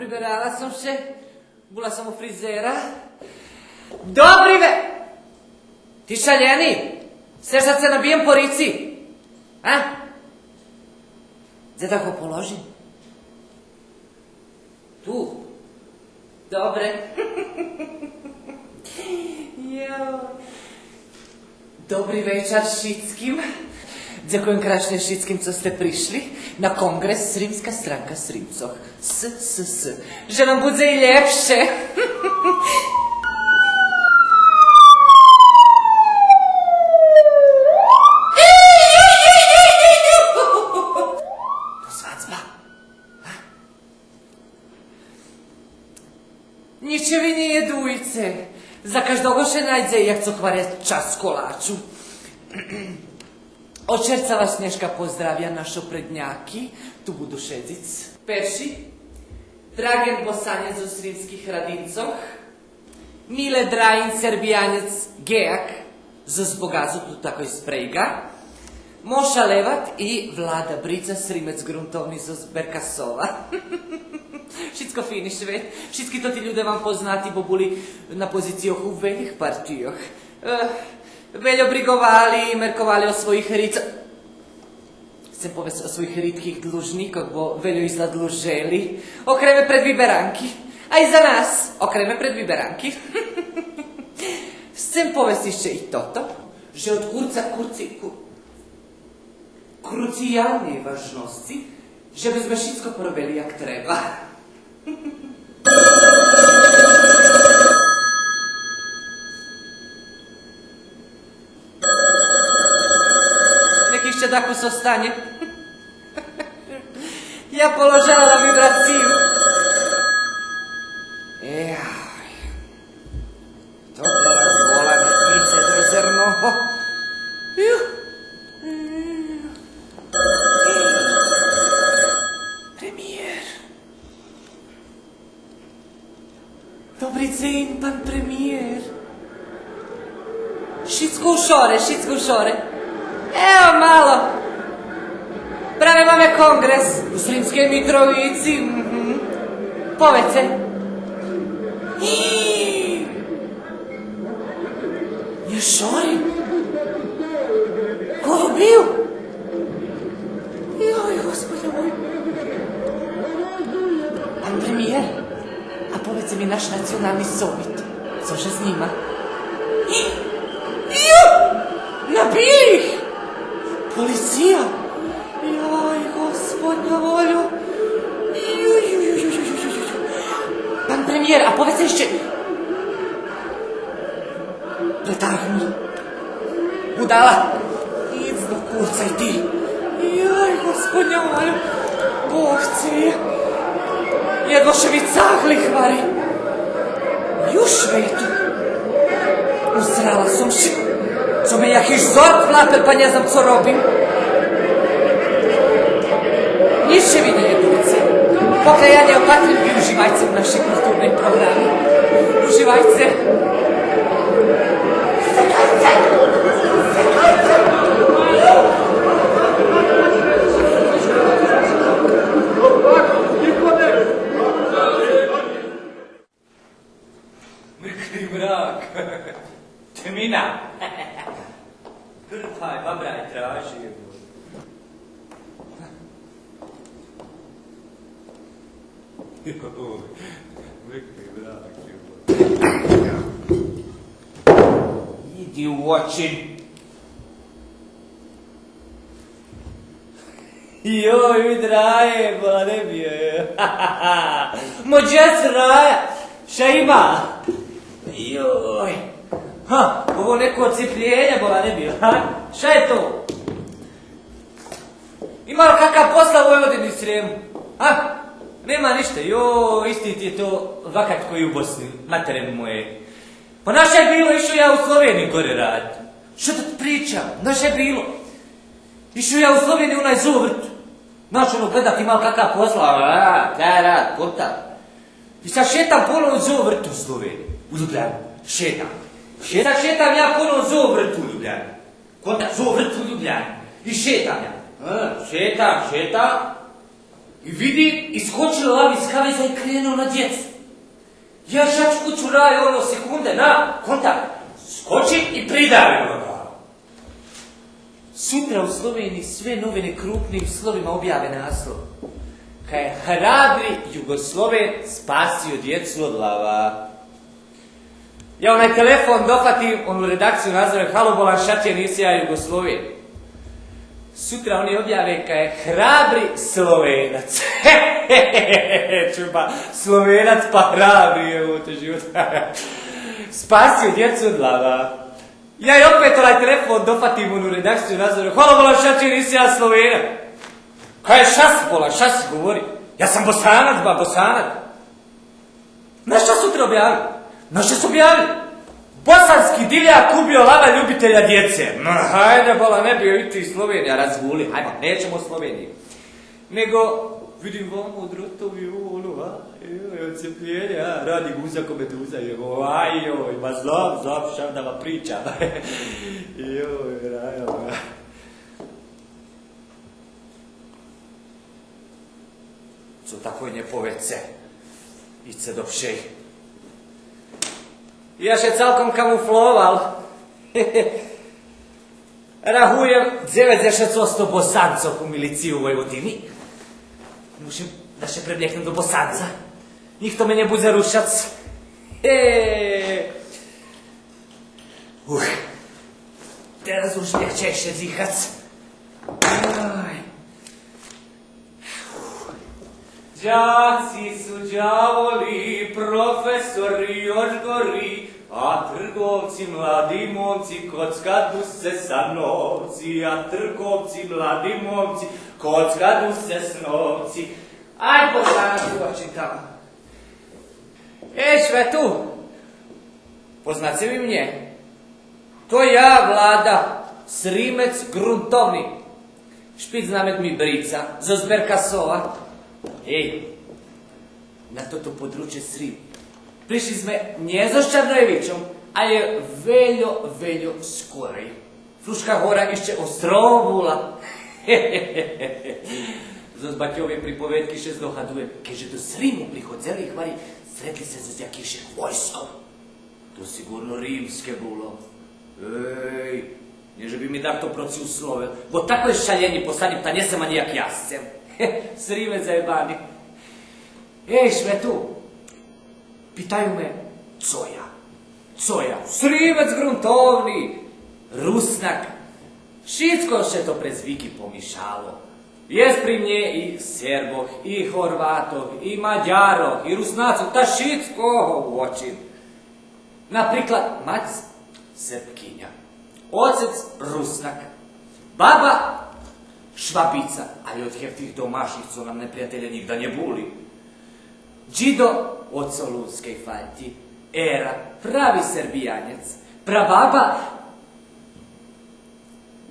Priberala sam se, bula sam u frizera. Dobri ve! Ti šaljeni, chceš da se nabijem po rici? A? Gdje da ho položim? Tu. Dobre. Dobri večer Šickim. Ďakujem krásne všetkým, co ste prišli na kongres Sremska stranka Sremcoh. Že nám bude i lepšie. To svadba. Ničevi nije dujce. Za každogo še najdze, jak co hvare čas kolaču. Od čerca vas Snješka pozdravlja našo prednjaki, tu budu šedzic. Perši, Dragen Bosanjec u Sremskih Radincoh, Mile Drajin Serbijanec Gejak, z Zbogazu tu tako iz Prejga, Moša Levat i Vlada Brica Srimec gruntovni z Berkasova. Všetko fini švet, všetky to ti ljude vam poznati, bo boli na pozicijoh u velikih partijoh. Veljo brigovali i merkovali o svojih rica... Chcem povesti o svojih ritkih dlužnikoh, bo veljo izladluželi. Okreme pred vyberanky. A i za nás okreme pred vyberanky. Chcem povesti ešte i toto, že od kurca krucijalnej važnosti, že by sme všetko porobili jak treba. Ešte tako zostane. Ja položala na vibraciju. To teraz bola netnice do zrnoho. Premiér. Dobrý deň, pán premiér. Všetko u šore. Evo malo. Prave máme kongres u Sremskej Mitrovici. Povece. Je šori? Ko bio? Joj, gospode moj. Pan premijer, a povece mi naš nacionalni sovjet. Cože s njima? Nabili ih! Policija! Joj, gospodnja volju! Pan premijer, a povece ešte... budala. Izno kurcaj ti. Jaj, gospodnja moja. Bohci. Jednoše mi cahli hvari. Już vetu. Usrala som si. Co me jakiś zord vlaper, pa ne znam co robim. Nišće mi nije duce. Pokajanje opatrim, vi uživajte u našem kulturnom programu. Uživajte. Mrkvi mrak. Temina. Krpaj, babraj, traži. Idi u oči. Joj, draje, bola ne bio je. Mođec raja. Šta ima? Joj. Ovo neko ocipljenje, bola ne bio. Šta je to? Ima li kakav posla u Vojvodini Srijemu? Nema ništa, isti ti je to vakat koji u Bosni, matere moje. Pa naše je bilo, išao ja u Sloveniji gore raditi. Što da ti pričam? Naše je bilo. Išao ja u Sloveniji u onaj zuvrt. Znači ono gledat ima li kakav posla, taj rad, konta. I sad šetam ponovno u zuvrt u Sloveniji, u Ljubljani. Šetam ja ponovno u zuvrt u Ljubljani. Konta, zuvrt u Ljubljani. I šetam ja. Šetam. I vidim, iskočilo lav iz kaveza i krenuo na djecu. Ja šačku čuraju ono sekunde, kontakt. Skočim i pridavim ga. Sutra u Sloveniji sve novine krupnim slovima objave naslov. Kaj je hrabri Jugosloven spasio djecu od lava. Ja onaj telefon dofatim, onu redakciju nazove halo bolan šatje, nisi ja Jugosloven. Sutra oni objave kaj je hrabri Slovenac. Čupa, Slovenac pa hrabri, evo te život. Spasio djecu od lava. Ja i opet onaj telefon dofatim onu redakciju nazove hvala bolan šatje, nisi ja Slovenac. Kaj je šta si govori? Ja sam Bosanac, Bosanac. Znaš šta sutra objavili? Znaš šta su objavili? Bosanski divljak ubio lava ljubitelja djece. Hajde, bola, ne bio i ti Slovenija, razguli. Hajde, nećemo u Sloveniji. Nego, vidim vam od rotovi, odcepljenja, radi guza ko meduza, joj, ma znam, šam da vam pričam. Joj, rajo. Co takoj nie povece. Ice do všej. Ja še celkom kamufloval. Rahujem 96% Bosancov u miliciji u Vojvodini. Mušim da še prebljeknem do Bosanca. Nikto me ne bude rušac. Teraz už nechčejše dýchac. Đaci su đavoli, profesori još gori, a trgovci mladi momci kockadu se sa novci, a trgovci mladi momci kockadu se s novci. Aj, Bosanac, uočim tamo. Švetu, poznacie vi mnie? To ja, Vlada, Srimec gruntovni. Špic znamet mi brica, zo zberka sova. Na toto područje Srim prišli sme nie so Ščarnojevičom, ale veľo skorej. Fruška hora ešte ostrovula. Zo zbaťovej pripovedky še zdohadujem, keďže do Srimu prichodzeli hvari, stretli se so jakýšie vojsko. To sigurno rímske bolo. Nie, že by mi takto proci uslovil, bo takové šaljeni posadím, ta nesem ani jak jascem. Srimec zajebani. Švetu, pitaju me, co ja? Srimec gruntovni, Rusnak. Šitko še to prez viki pomišalo. Jest pri mnje i Serboh, i Horvatoh, i Mađaroh, i Rusnacov, ta šitko uočim. Napriklad, mać Srpkinja. Ocec Rusnak. Baba Švabica, ali od tih domašnih, co nam neprijatelje nigda ne buli. Đido od Solunske falti. Era, pravi Srbijanec. Prababa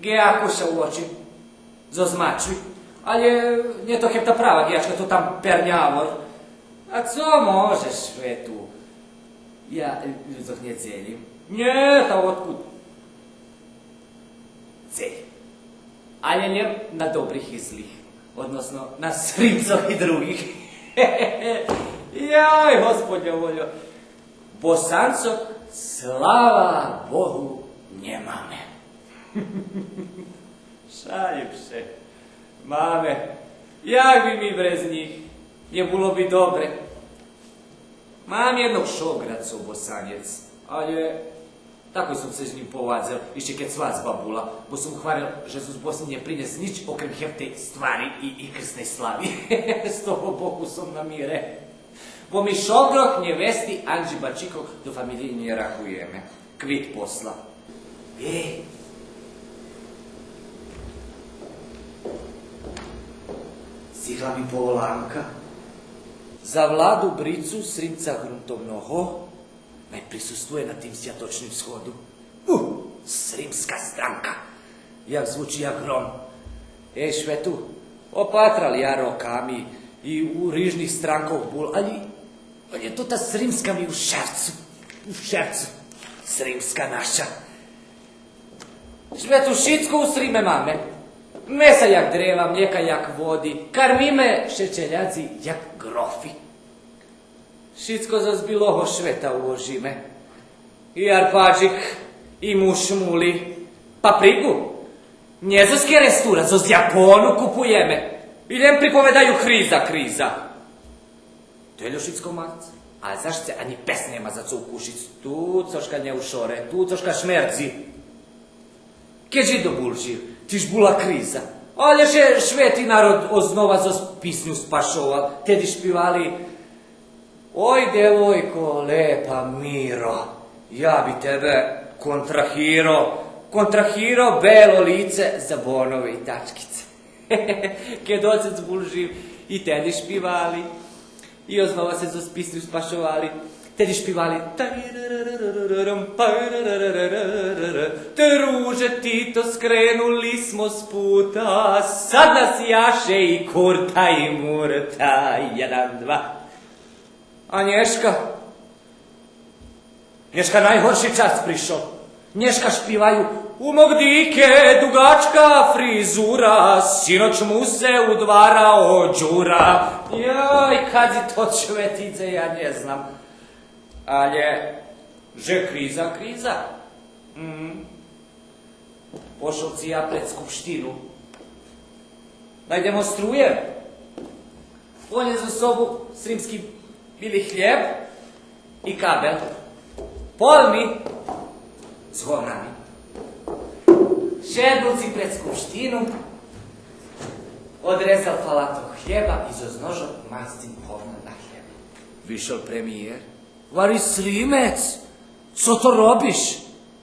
Gejakuša u oči. Zozmačuj. Ali nije to hepta prava gejačka, to tam pernjavor. A co možeš sve tu? Ja, ljudoh nje celjim. Nje, ta otkud? Celjim. Ali nje na dobrih i zlih. Odnosno, na Srimcov i drugih. Jaj, gospodje voljo. Bosancov, slava Bohu, njemame. Šalim se. Mame, jak bi mi brez njih, nje bilo bi dobre. Mam jednog šograca u Bosanjec, ali tako sam se s njim povadzel, išće kad svac babula, bo sam hvaril, že su z Bosni nje prines nič okrem hefte stvari i krsne slavi. S toho Bogu sam namire. Bo mi šogroh njevesti Anđi Bačikov do familije nje rahujeme. Kvit posla. Sihla mi povolanka. Za vladu Bricu Srimca gruntovnoho naj prisustuje na tim sjatočnim shodu. Srimska stranka. Jak zvuči jak grom. Švetu, opatrali ja rokami i u rižnih strankov bul, ali je to ta Srimska mi u šercu. Srimska naša. Švetu šitsko u Srime mame. Mesa jak dreva, mlijeka jak vodi, karmime šećeljaci jak grofi. Šitsko zazbiloho šveta u ožime. I arpađik, i mušmuli, papriku. Njezoski restura, zoz Japonu kupujeme. Idem pripovedaju kriza. Teljo šitsko mac. A zašto se ani pes nema za co ukušic? Tu coška nje u šore, tu coška šmerci. Keđi do bulživ. Tiž bula kriza. Ali je šveti narod oznova za pisnju spašoval. Tedi špivali: oj, devojko, lepa Miro, ja bi tebe kontrahiro belo lice za bonove i tačkice. Ked ocec bul živ i tedi špivali. I oznova se za pisnju spašovali. Tedi špivali: te ruže Tito skrenuli smo s puta, sad nas jaše i kurta i murta, 1, 2. A Nješka najhorši čas prišao. Nješka špivaju: u mog dike dugačka frizura, sinoć mu se udvarao đura. Joj, kad je to čvetice, ja ne znam. Ali je, že kriza. Pošao si ja pred skupštinu. Da demonstrujem. On je za sobu srimski bili hljeb i kabel. Polni s govnami. Šednuci pred skupštinu, odrezal falato hljeba i zoz nožom mastim hovna na hljeb. Višel premijer: vari Srimec, co to robiš?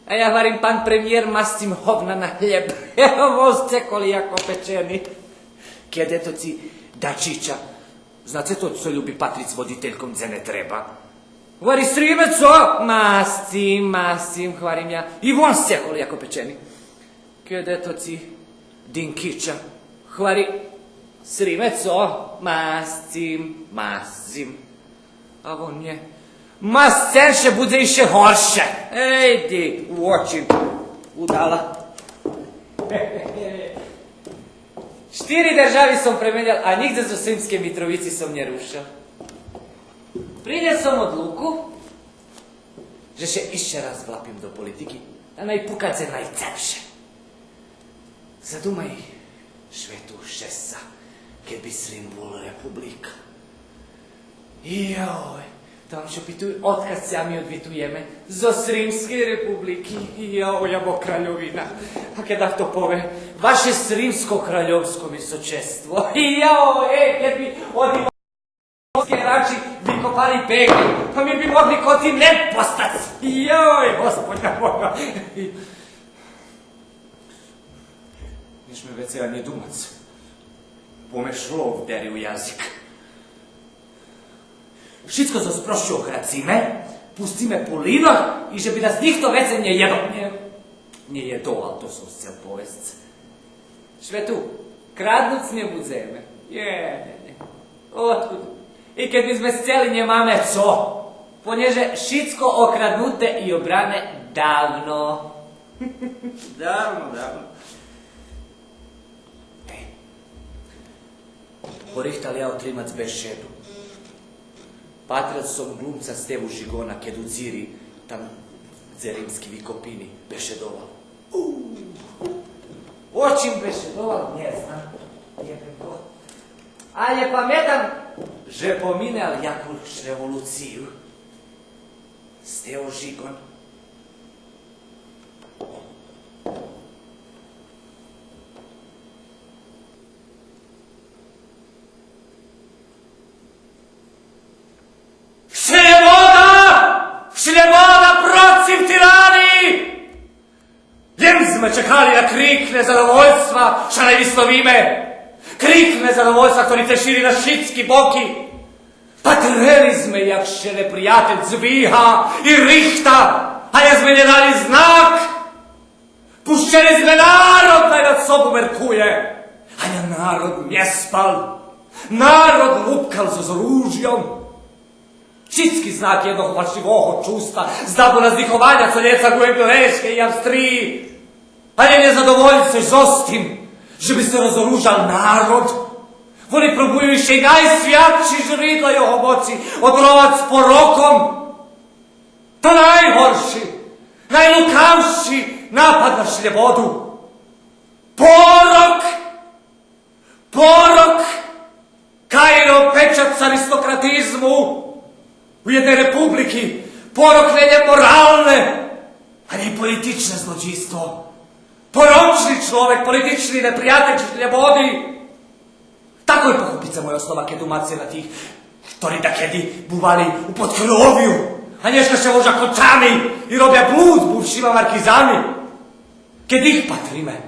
A ja varim, pan premijer, mastim hovna na hljeb. Evo voz cekoli jako pečeni. Kjede to ci Dačića. Znate to, co ljubi Patric voditeljkom, dze ne treba. Vari Srimec, o? Mastim, hvarim ja. I von cekoli jako pečeni. Kjede to ci Dinkića. Hvari Srimec, o? Mastim. A von je: ma senše bude iše horše. Ejdi, u oči, udala. 4 državi sam premenjal, a nigde za Srimske Mitrovici sam nje rušao. Prinjel sam odluku, že še iše raz vlapim do politiki, a najpukat se najcepše. Zadumaj švetu šesa, kad bi Srim bol republika. Joj, tam čo pituj, odkaz sami odvitujeme zo Srimske republiky. Jabo kraljovina. A kada to pove, vaše Srimsko kraljovsko visočestvo. Kad bi odi morske rači vykopali pekel, pa mi bi mogli kontinent postati. Gospodja moja. Neš me vecera nije dumac. Pomeš lov deri u jazik. Šitsko zasprošću okracime, pusti me po linah i že bi nas nikto vece nje jedo. Nje jedo, ali to su cel povest. Švetu, kradnuc nje budzeme. Ne. Otkud? I kad bizme sceli nje mame, co? Ponježe šitsko okradnute i obrane davno. davno. Porihtali ja otrimac bešedu. Patrac som glumca Stevu Žigona, kedu dziri, tam dzerimski vikopini, bešedoval. Očim bešedoval, ne znam, jebem to. A je pametan, že pominel jakuluš revoluciju. Stevo Žigon. Šljevoda protiv tirani! Ljemzme čekali na krik nezadovoljstva, ša najvislovime. Krik nezadovoljstva, ktorý se širi na šitski boki. Patreli sme, jak še neprijatelj Zviha i Richta, a ja sme nje dali znak. Pušćeni sme narod, da nad sobu merkuje. A ja narod nje spal. Narod lupkal z oružjom. Šitski znak jednog falšivog čustva, zdabu razlikovanja co ljeca Guemdoreške i Avstriji. A je nezadovoljce žostim, že bi se razoružal narod. Oni probuju i najsvjatši žridla jeho moći, odrovac s porokom. To najhorši, najlukavši napad na šljevodu. Porok, Kairo pečat s aristokratizmu. U jednoj republiki poroklenje moralne, a ne politične zločinstvo. Poročni človek, politični neprijatelj šljebodi. Tako je pochupica moja osnova kedumacije na tih, ktorí takedy buvali u podkrovju, a neška še možda kočami i robia blúd buvšima markizami. Keď ich patrime,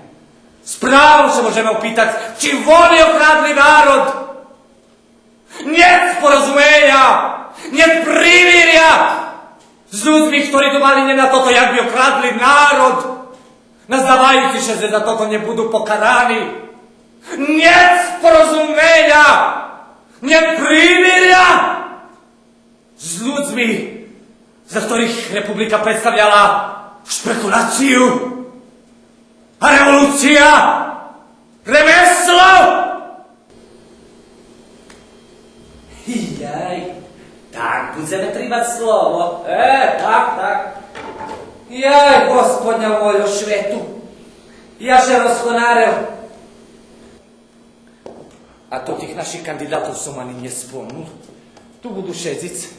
správno se možeme upýtať, či oni okradli národ. Niet porozumeja, niet privirja s ľuďmi, ktorí domali ne na toto, jak by okradli národ, nazdávajući se, že za toto ne budu pokarani. Niet porozumeja, niet privirja s ľuďmi, za ktorých republika predstavljala špekuláciu a revolúcia, remeslo. Jaj, tak budeme trimať slovo. Tak. Jaj, gospodňa voljo švetu. Ja še rozkonarel. A to tých našich kandidátov som ani nespomnul. Tu budu šedzic,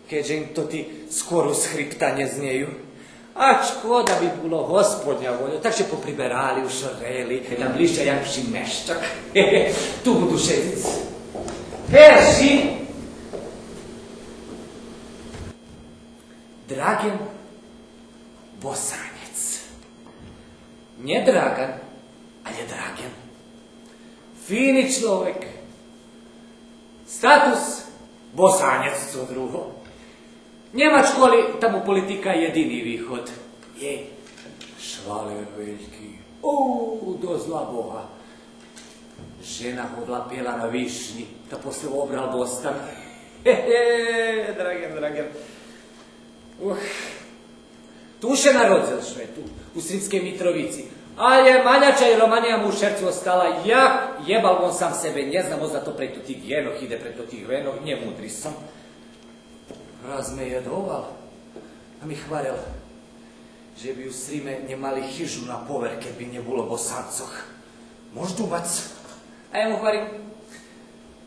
keďže im to ti skoro z chrypta neznejú. A škoda by bilo, gospodňa voljo, takže popriberali, ušoreli, na bližšia jakši meščak. Tu budu šedzic. Verši. Dragan Bosanjec. Nie Dragan, ale Dragan. Fini človek. Status Bosanjec, co drugo. Njemačko li tamo politika jedini východ? Je švaler veljki. Do zla Boha. Žena hodla pjela na višnji, da posle obral Bostan. Dragan. Tu še narodzel švetu, u Srpskej Mitrovici. Ale manjača i Romanija mu u šercu ostala, jak jebal on sam sebe, ne znamo za to preto tih vjenoh, ide preto tih vjenoh, nje mudri sam. Raz me jedoval, a mi hvarel, že bi u Srime nje mali hižu na poverke, bi nje bilo Bosancoh. Moždubac. A ja mu hvarim,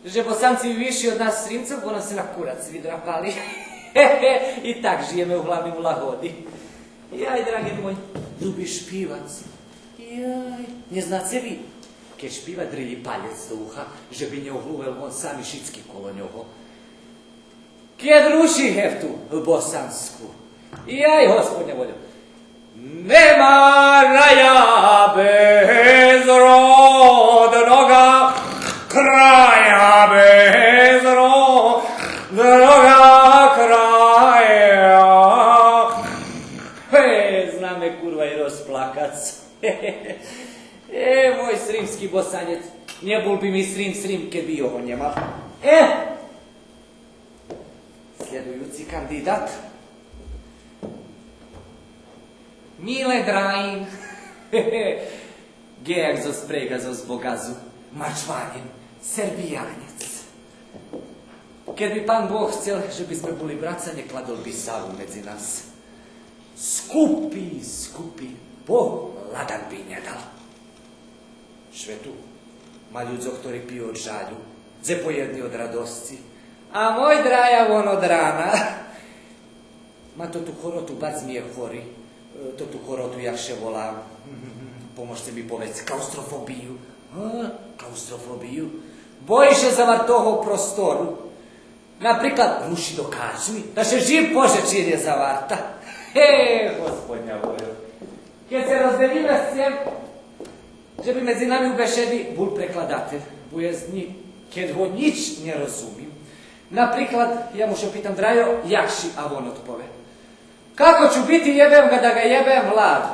že Bosanci viši od nas Srimcov, bo nam se na kurac vidrapali. I tak žijeme u glavnim lahodi. Jaj, dragi moj, ljubiš špivac. Jaj, ne znate vi, keď špiva drilji paljec do uha, že bi nje uhluvel on sami šitski kolo njoho. Keď ruši heftu bosansku. Jaj, gospodnja voljo. Nema raja bez ja bezro, droga kraja. Zna me kurva i rozplakac. Moj srimski bosanjec, nje bol bi mi srim, kad bi ovo njemal. Sljedujući kandidat. Mile Drajin. Gejak zo sprega zo zbogazu, mačvanjen, Srbijanec. Ker bi pan Bog chcel, že bi sme boli bracanje, kladol bi Savu medzi nas. Skupi, Bog ladan bi nje dal. Švetu, ma ľudzo, ktorí piju od žaľu, dze pojedni od radosci. A moj drajav on od rana. Ma to tu chorotu, bac mi je chori. To tu chorotu, jak še volám. Pomožte mi povedz, klaustrofobiju. Klaustrofobiju. Boji še zavar toho prostoru. Napriklad, ruši do kačmi, da še živ Bože čir je zavarta. Gospodnja vojo. Kad se razdelime s tem, že bi medzi nami u bešedi bul prekladatelj, bojezni, kad ho nič ne razumim. Napriklad, ja mu še pitam, Drajo, jakši, a on odpove. Kako ću biti, jebem ga da ga jebem Vladu.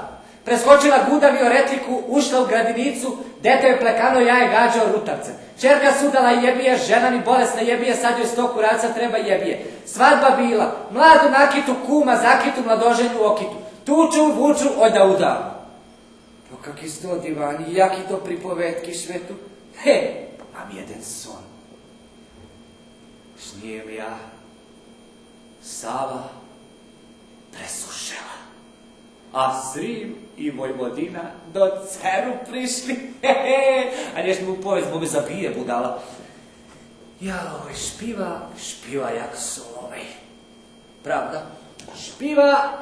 Preskočila gudavi o retliku, ušla u gradinicu, dete je plekano, ja je gađao rutavcem. Čerka sudala jebije, žena mi bolesna jebije, sad joj 100 kuraca treba jebije. Svadba bila, mladu nakitu, kuma, zakitu, mladoženju, okitu. Tuču, vuču, oda. Pa kaki su to divani, jaki to pripovetki švetu? Mam jeden son. Šnijem ja, Sava presušela. A Srim i Vojvodina do Ceru prišli. A nješ mu povest, bo me zabije budala. Ja, ovaj špiva jak Solovej. Pravda? Špiva.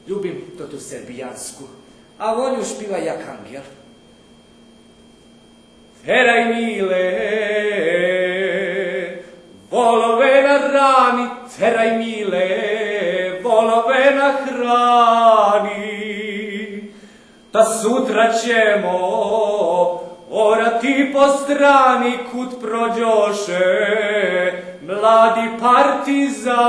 Ljubim to tu srbijansku. A on ju špiva jak angel. Teraj mile, volove na rani, teraj mile, volove na hrani. Ta sutra ćemo orati po strani kud prođoše mladi partizani.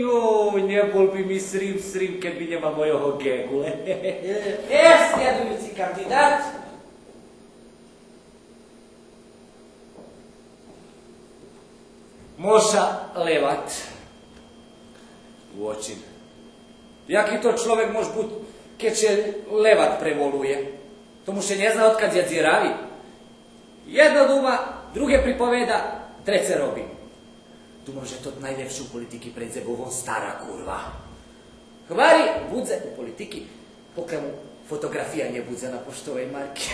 Joj, ne bol bi mi srim, kad bi njema mojoho gegule. Sljedujući kandidat. Moša Levat. Uočin. Jaki to človek može bud, keď će Levat prevoluje? To mu še ne zna otkad je dziravi. Jedno duma, druge pripoveda, trece robi. Tu može to najljepše u politiki pred zebovom stara kurva. Hvari budze u politiki, pokraj mu fotografija nje budze na poštovej marki.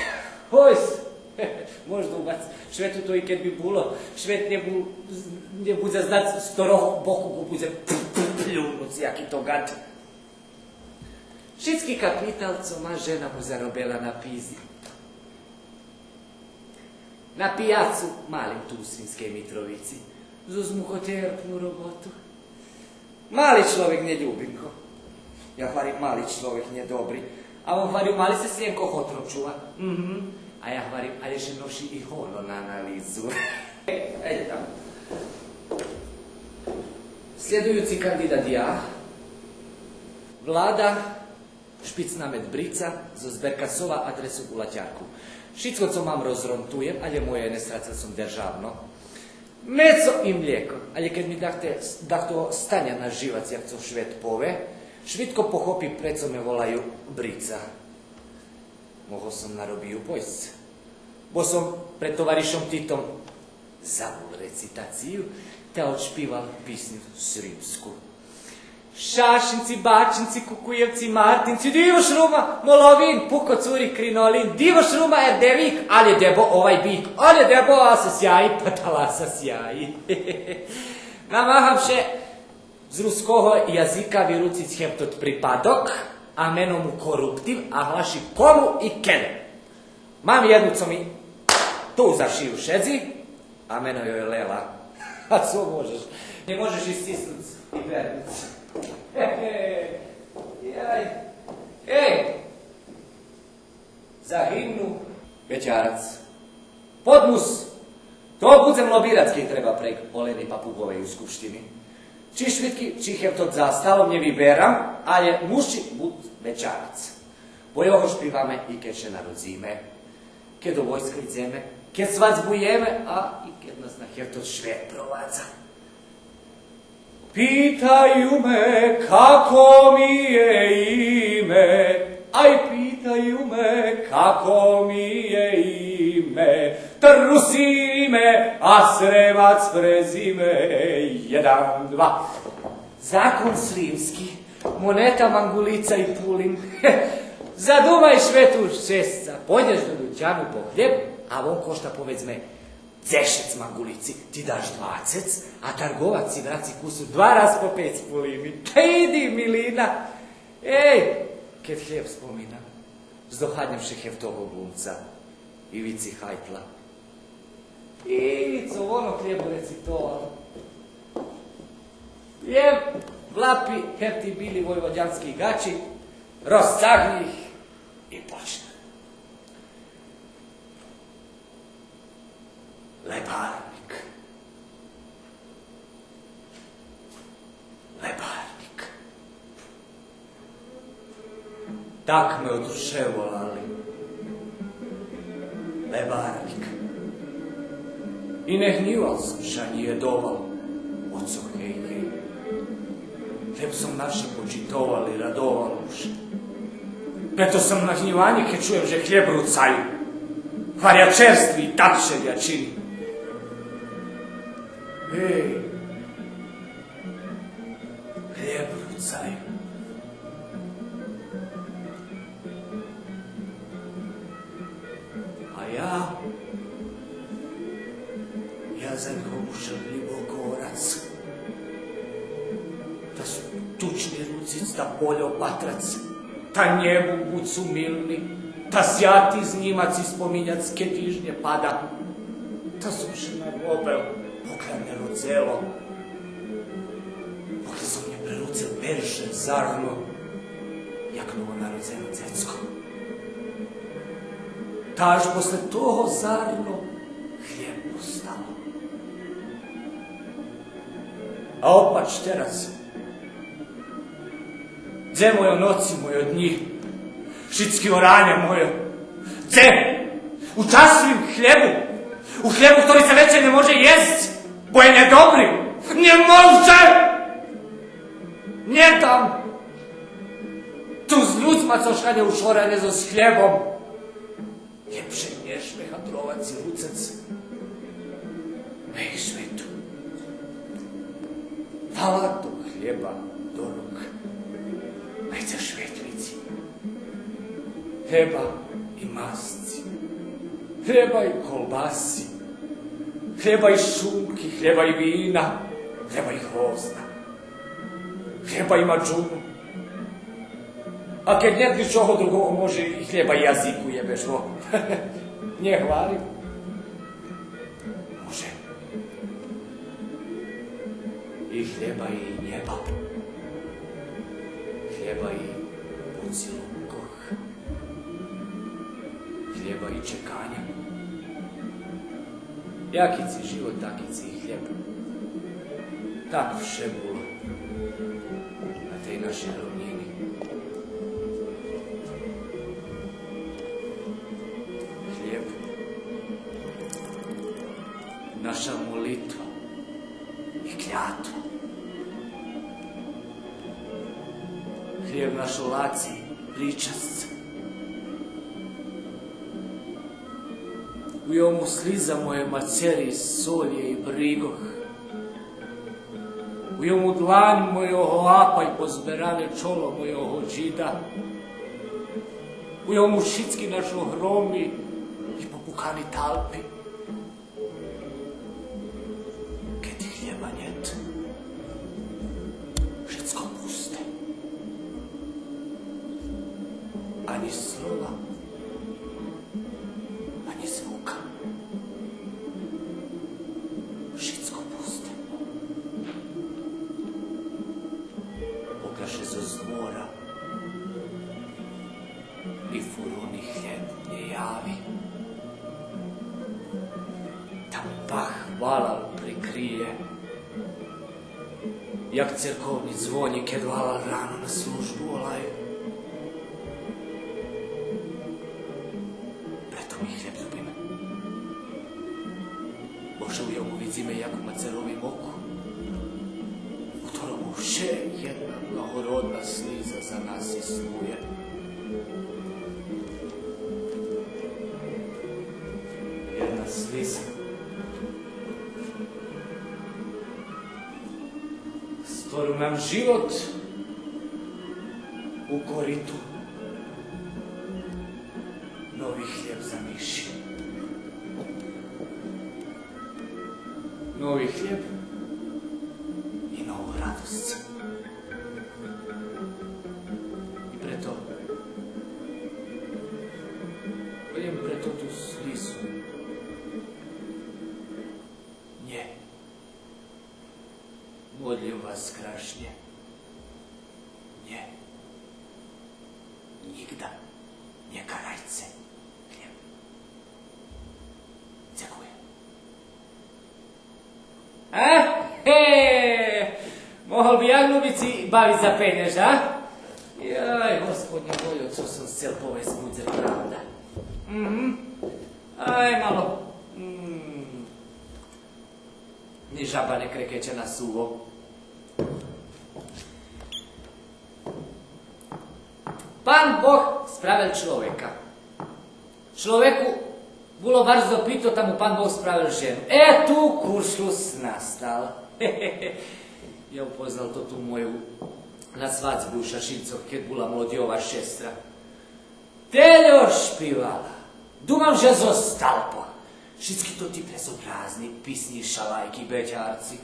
Hojs, možda ubac, švetu to i kad bi bulo, švet nje budze znat storoh boku ko budze pljunuc, jaki to gad. Šitski kapital, co ma žena mu zarobela na pizi. Na pijacu, malim tu u Sremskej Mitrovici, zuzmu hoterpnu robotu. Mali človek ne ljubim ko. Ja hvarim mali človek ne dobri. A on hvarim mali se svijem ko hotro čuva. A ja hvarim, ali že noši i holo na analizu. Ej tam. Sljedujući kandidat ja. Vlada Špicna Medbrica zo Zberkasova adresu u Laťarku. Šitsko co mam rozrontujem, ale moje nesracel som državno. Meco i mlijeko, ali kad mi dahto stanja na živac, jak co švet pove, švitko pohopi preco me volaju Brica. Moho sam narobiju pojsce. Bo sam pred tovarišom Titom zavul recitaciju, te odšpival pisnju srpsku. Šašinci, bačinci, kukujevci, martinci, divo šruma, molovin, puko curi, krinolin, divo šruma, erdevik, ali je debo ovaj bik, ali je debo, a se sjaji, patala se sjaji. Namaham še z ruskoho jazika virucic heptot pripadok, a menomu koruptiv, a hlaši komu i kene. Mam jednu, co mi tu zašiju šedzi, a meno joj je lela. A co možeš? Ne možeš istisnuc i vernic. Za himnu Bećarac. Podmus. To budzem lobiracki treba prek oleni papugove u skupštini. Či švitki, či hevtot zastalo mnje vyberam, ale muši bud bećarac. Bo jeho špivame i keď še narodzíme, keď do vojska idzeme, keď svac bujeme, a i keď nas na hevtot švet provádza. Pitaju me kako mi je ime, aj pitaju me kako mi je ime, Trusi ime, a Sremac prezime, 1, 2. Zakon slimski, moneta mangulica i pulin. Zadumaj švetu šesca, pojdeš do dućanu po hljeb, a on košta povedzme 10 mangulici, ti daš 20, a targovac si vraci kusu 2 raz po 5 pulini. Te idi, milina. Ej, kad hljeb spomina, zdohadnjem še hevtovog glumca, Ivici Hajtla. Ivico, ono hlijebu recitovalo. Hljeb, vlapi, herti bili vojvođanski gači, rozcagni ih i počne. Lebarnik. Lebarnik. Tak me oduševovali. Lebarnik. I ne hnjival sam ša nije doval. Oco, hej, hej. Hljeb sam naše počitovali, radoval uše. Peto sam na hnjivanje, ke čujem, že hljeb rucaju. Varjačerstvi i tapšelja čini. Ej, hljeb rucaju. A ja za njegovu šrljivo korac. Da su tučni rucic, da poljo patrac, ta njebu bucu milni, ta sjati znimac i spominjac ketižnje pada, ta sušena gobel, poklavne rodzelo, pokle sam nje prerucel perše zarno, jak novonarodzeno dzecko. Taž posle toho zarno hljeb postalo. A opač terac, dze mojo noci moj od njih, šitski oranje mojo, dze, u časvim hljebu, u hljebu, ktorý se veće ne može jest, bo je nedobri, ne može, nje tam, tu z ljudima coškanje u šoranje zo s hljebom, ljepše nješmeha trovac i rucac, ej svetu. Hvala tog hljeba do ruk, najca švetlici, hljeba i masci, hljeba i kolbasi, hljeba i šunki, hljeba i vina, hljeba i hrozna, hljeba i mađunu. A kad njet ničoho drugogo može i hljeba i jaziku jebešlo, nje hvalim. Može. I hljeba i njeba, hljeba i bucilukoh, hljeba i čekanja. Jakici život, takici i hljeb. Tak vše bilo na tej našej rovnini. Hljeb, naša molitva i kljatva. Hljeb naš olaci, pričast. U jomu sliza moje maceri, solje i brigoh. U jomu dlanj mojoho lapa i pozberane čolo mojoho džida. U jomu šicki našo hromi i popukani talpi. Kad hljeba njet, šicko puste. Ani slova, ani zvuka. Šicko puste. Pokaše zo zdvora i furuni hljeb nje javi. pa hvala prikrije. Jak cerkovni zvonjik je dvala rano na službu, olaj. Preto mi hljeb ljubim. Bože u jogu vidzime jak u macerovim oku. U toromu še jedna blahorodna sliza za nas isluje. Jedna sliza. Stvoru nam život u koritu. Novi hljeb za miši. Novi hljeb i novu radost. I preto voljem preto tu slizu. Nje. Modlim vas krašnje. Nje. Nigda nie karajce. Hljeb. Dziękuję. Mohol bi ja glubici bavit za penjež, a? Jaj, gospodnje voljo, co sam s cel povest budze pravda. Aj, malo. Ni žaba ne krekeće na suvo. Pan Bog spravil človeka. Človeku bilo bardzo pito, tamo pan Bog spravil ženu. Tu kuršlus nastal. Ja upoznal to tu moju na svadbu u Šašincoh, kad bila mlodjova šestra. Teljo špivala. Dumam, že zostal po. Všetky to ti prezobrazni, pisni, šalajki, beđarci.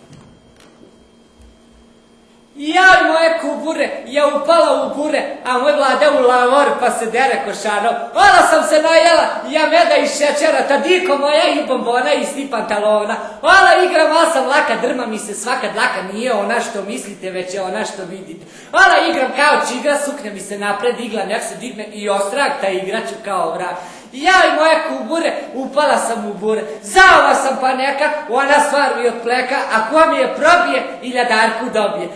Jaj, moje kubure, ja upala u bure, a moj vlade u lavor, pa se dere košarov. Ona sam se najela, ja meda i šećera, tadiko moja i bombona i sti pantalona. Ona igra, mal sam laka, drma mi se svaka dlaka, nije ona što mislite, već je ona što vidite. Ona igram kao čigra, suknja mi se napred igla, nek se digne i ostrag, ta igraću kao vrag. Ja i moje kubure, upala sam u bure, zaova sam pa neka, ona stvar mi odpleka, a ko mi je probije, iljadarku dobije.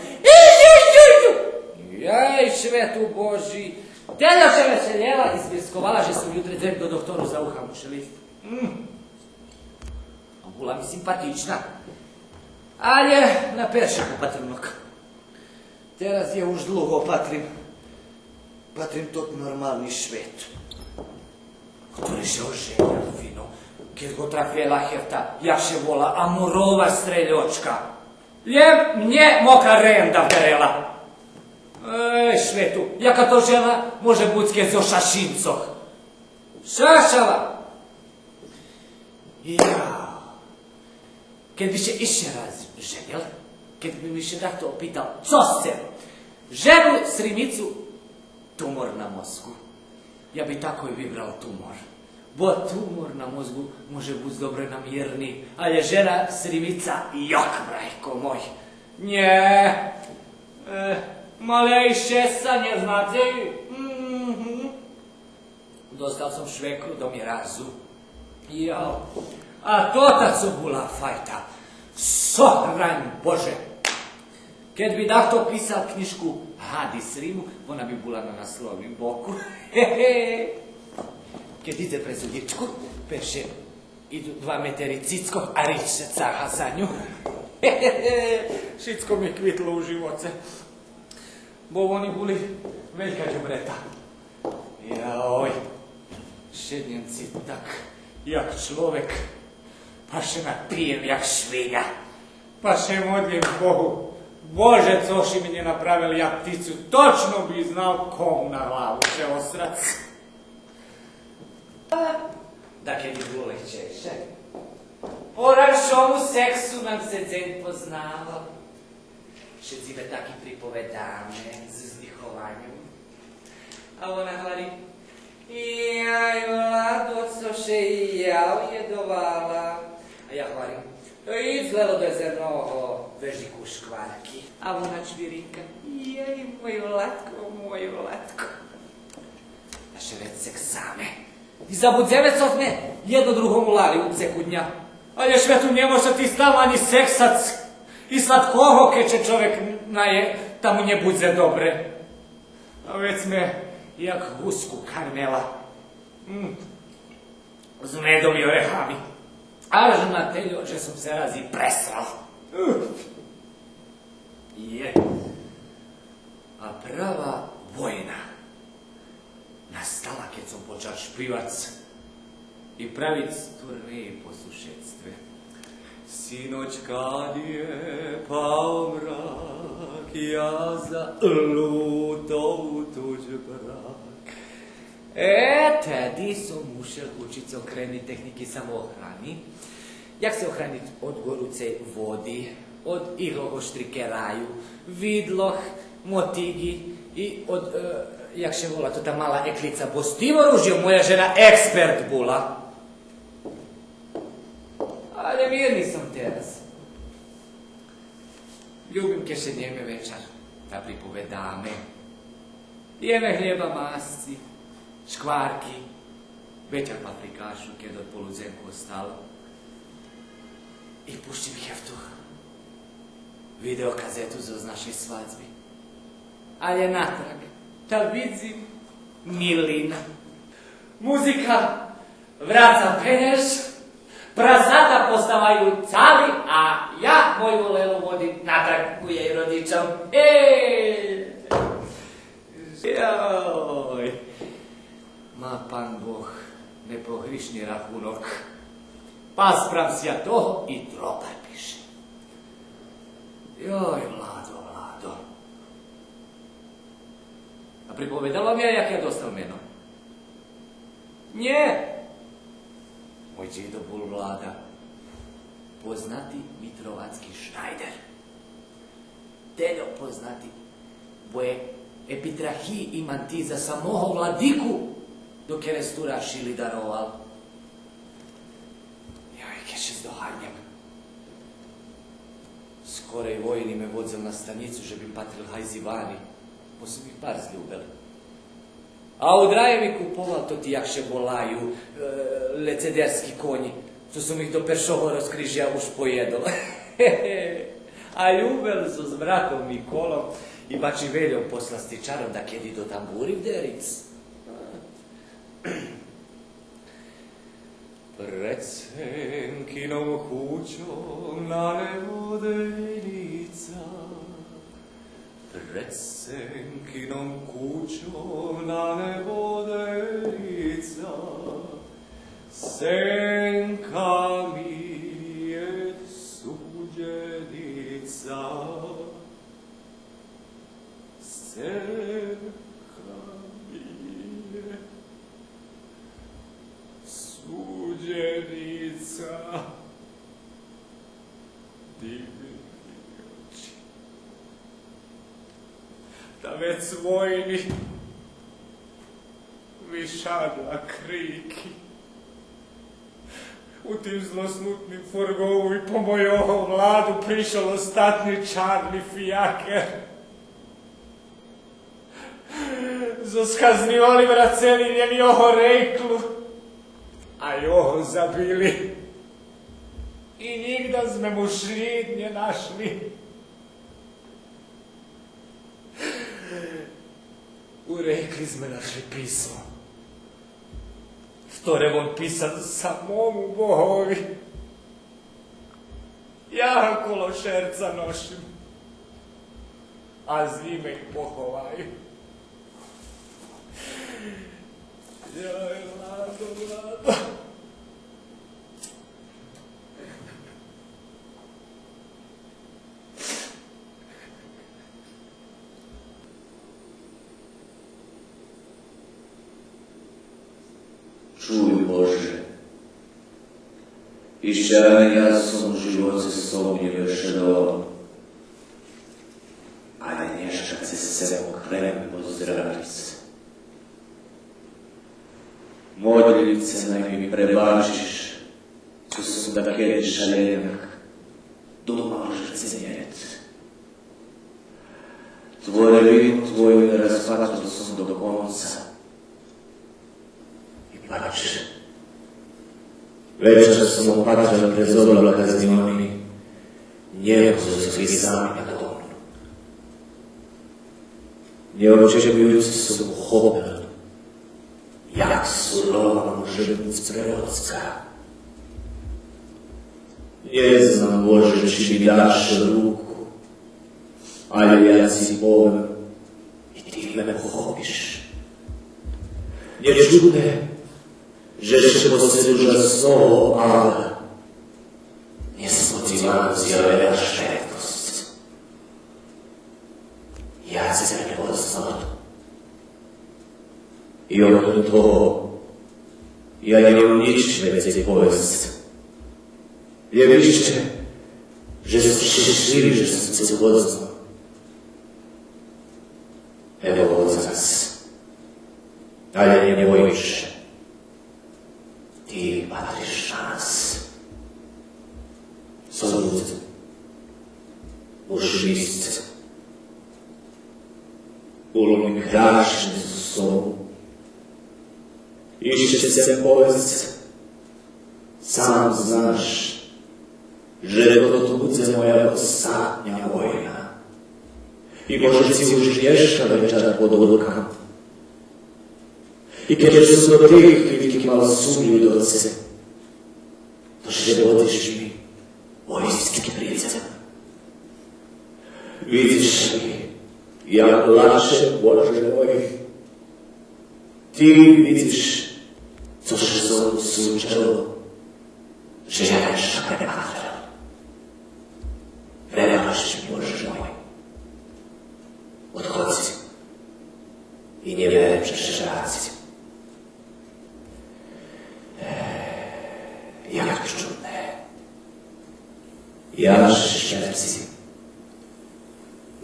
Jaj, švetu Boži, teljače veseljela i zbirskovala, že sam jutre dzem do doktoru za uha muše list. Bula mi simpatična, ali je na peršak opatrnog. Teraz je už dlugo patrim tot normalni švet. Który się ożenia wino, kiedy go trafiela hefta, ja się wola amorowa streljočka. Lijep mnie moka renda vderela. Švetu, jaka to žena može bucke zo Šašincoh. Šašava. Ja. Kad bi się iще raz ženjel, kad bi mi še dakto opital, co se? Ženu srimicu, tumor na mozgu. Ja bi tako i vibral tumor. Bo tumor na mozgu može biti dobro namjerni, ali je žena srimica jok, brajko moj. Nje, male i šesanje, znate. Dostal sam švekru do mirazu. Jao, a to su bula fajta. Sohranj Bože. Kad bi dakto pisal knjišku Hadis Rimu, ona bi bila na naslovnim boku. Kad ide prez uličku, peše idu 2 meteri cicko, a rič se caha za nju. Šicko mi je kvitlo u živoce. Bo oni bili veljka džubreta. Jaoj, šednjenci tak, jak človek, pa še napijem jak švinja. Pa še modlim Bogu. Bože, coši mi nije napravili ja pticu, točno bi znao kom na glavu će osrac. Dakle, bi bilo lehčejše. Po ranšomu seksu nam se dzen poznava. Še zime taki pripovedame z zdihovanjem. A ona hlari, jaj, vlado, co še i ja ujedovala. A ja hlarim, izgleda da je zerno vežiku škvarki. A ona čvirinka, jaj, moj Vlatko. Naše već sek same. I za budzevec odne jedno drugom ulali u ceku dnja. Ali je švetu njemo što ti stava ni seksac i slatkohoke će čovjek naje, tamo nje budze dobre. A već me jak husku karmela. Z medom i orehami. A žnateljo, že sam se razi presral. Je. A prava vojna nastala kad sam počal špivac i pravic turneje po sušedstve. Sinoć kad je pao mrak, ja za luto u tuđ brak. Tedy sam ušel učit se okreni tehniki samoohrani. Jak se ohranit od gorucej vodi, od ihlogo štrikeraju, vidloh, motigi i od, jak še vola to ta mala eklica bostivo ružio, moja žena ekspert bula. Ale mirni sam teraz. Ljubim ke še njeme večer, da pripovedame. Jeme hljeba masci, škvarki, večer paprikašu, kjer od poludzenku ostalo. I puštim heftu, videokazetu z našej svadbi. Ali je natrag, da vidim milina. Muzika vraca penješ, prasata postavaju cali, a ja moju volelu vodim natrag u jej rodičom. Joj, ma pan Boh ne pohrišni rahunok. Pa sprav si ja toho i tropar piše. Joj, Vlado. A pripovedala mi je, jak ja dostal meno. Nje. Moj džido bol Vlada. Poznati Mitrovacký Schneider. Teljo poznati. Bo je epitrahiji iman ti za samoho vladiku, dok je restura šili daroval. Še s dohanjem. Skorej vojni me vodzel na stanicu, že bi patril hajzi vani. Bo su mi par zljubili. A u Draje mi kupoval to ti jak še volaju, lecederski konji, co su mi do peršoho rozkrižja už pojedol. A ljubel su s bratom Nikolom i bači veljom poslastičarom da kjedi do tamburi vderic. Pred senkinom kućom na nebo denica, pred senkinom kućom na nebo denica, senka mi je suđenica, senka mi je suđenica, divni oči. Da već vojni višadla kriki, u tim zlosnutnim furgovu i po mojoho Vladu prišel ostatni čarni fijaker. Zoskaznivali vracelinjem joho reklu, a joho zabili. I nigda sme mu šlidnje našli. U rekli sme našli pismo. Storevom pisan samomu Bohovi. Ja kolo šerca nošim, a zime ih pohovaju. Joj, Vlado. Čuj Bože, išćanja sam u živote sobnje vešedoval, a nješka se sebe okreme pozdravice. Modljice naj mi prebačiš, co sam da kjede šaljenak, doma žrcenjet. Tvoje vinu tvoju ne razpatio sam do konca. I pače, Večer smo patrali prez oblaka zimoni, njego zazvi sami na donu. Neočekujući su hopel, jak su lovom žrtvic prelocka. Ne znam, Bože, či mi daš ruku, ali ja si povem i ti me pohopiš. Ne čude, že še poseduža slovo, ale nespotivánzia veľa švetnosť. Ja se ne poznal. I okolo toho ja nemám nič veci povesť. Je više, že ste šešili, že som se upoznal. Evo otac, ale ne bojiš. Ti patriš na nas. Solud, ušvist, ulomi krašne za sobu. Išće se povest, sam znaš, že to bude moja ostatnja vojna. I možda si už ješka večera pod odlukama. I keď su do tih chvíľky mal sumnju do se, to že vodiš mi vojský prídzem. Vidíš mi, ja plačem, Bože môj. Ty vidíš, cože som súčel, že ja však nepatrel. Preváž mi, Bože môj. Odchodzi i nie wiem przestrzelać. Jak czudne. Ja szczercy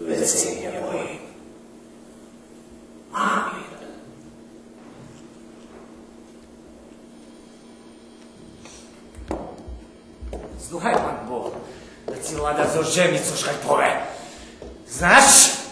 wycenię moim. Amen. Słuchaj pan, bo ci lada zo žemi, což kaj pove. Znaš?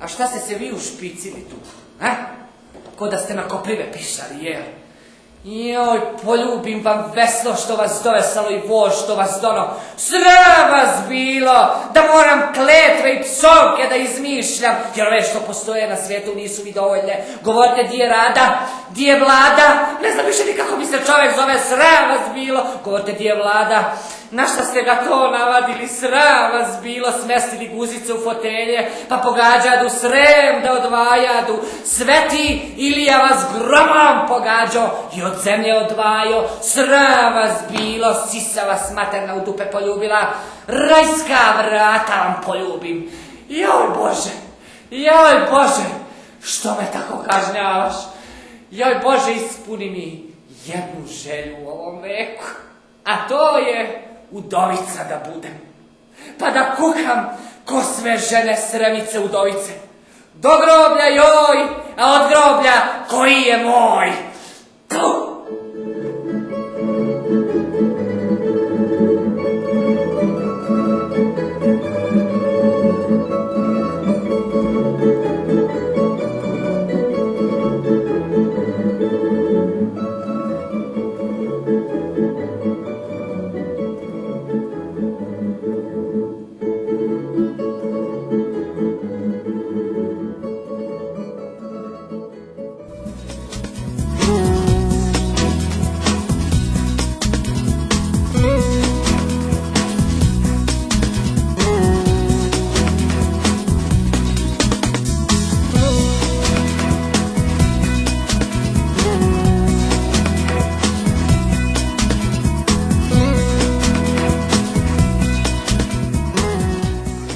A šta ste se vi ušpicili tu, a? Ko da ste na koprive pišali, jel? Joj, poljubim vam veslo što vas dovesalo i vož što vas dono. Sram vas bilo da moram kletve i psovke da izmišljam, jer ove što postoje na svijetu nisu mi dovoljne. Govorite di je Rada, di je Vlada, ne znam više ni kako mi se čovjek zove, sram vas bilo. Govorite di je Vlada, na šta ste ga to navadili, sram vas bilo, smestili guzice u fotelje, pa pogađadu Srem da odvajadu. Sveti Ilija vas gromom pogađao i od zemlje odvajo, sram vas bilo, sisa vas materna u dupe poljubila, rajska vrata vam poljubim. Joj Bože, što me tako kažnjavaš? Joj Bože, ispuni mi jednu želju u ovom veku, a to je udovica da budem, pa da kukam ko sve žene Sremice udovice. Do groblja joj, a od groblja koji je moj.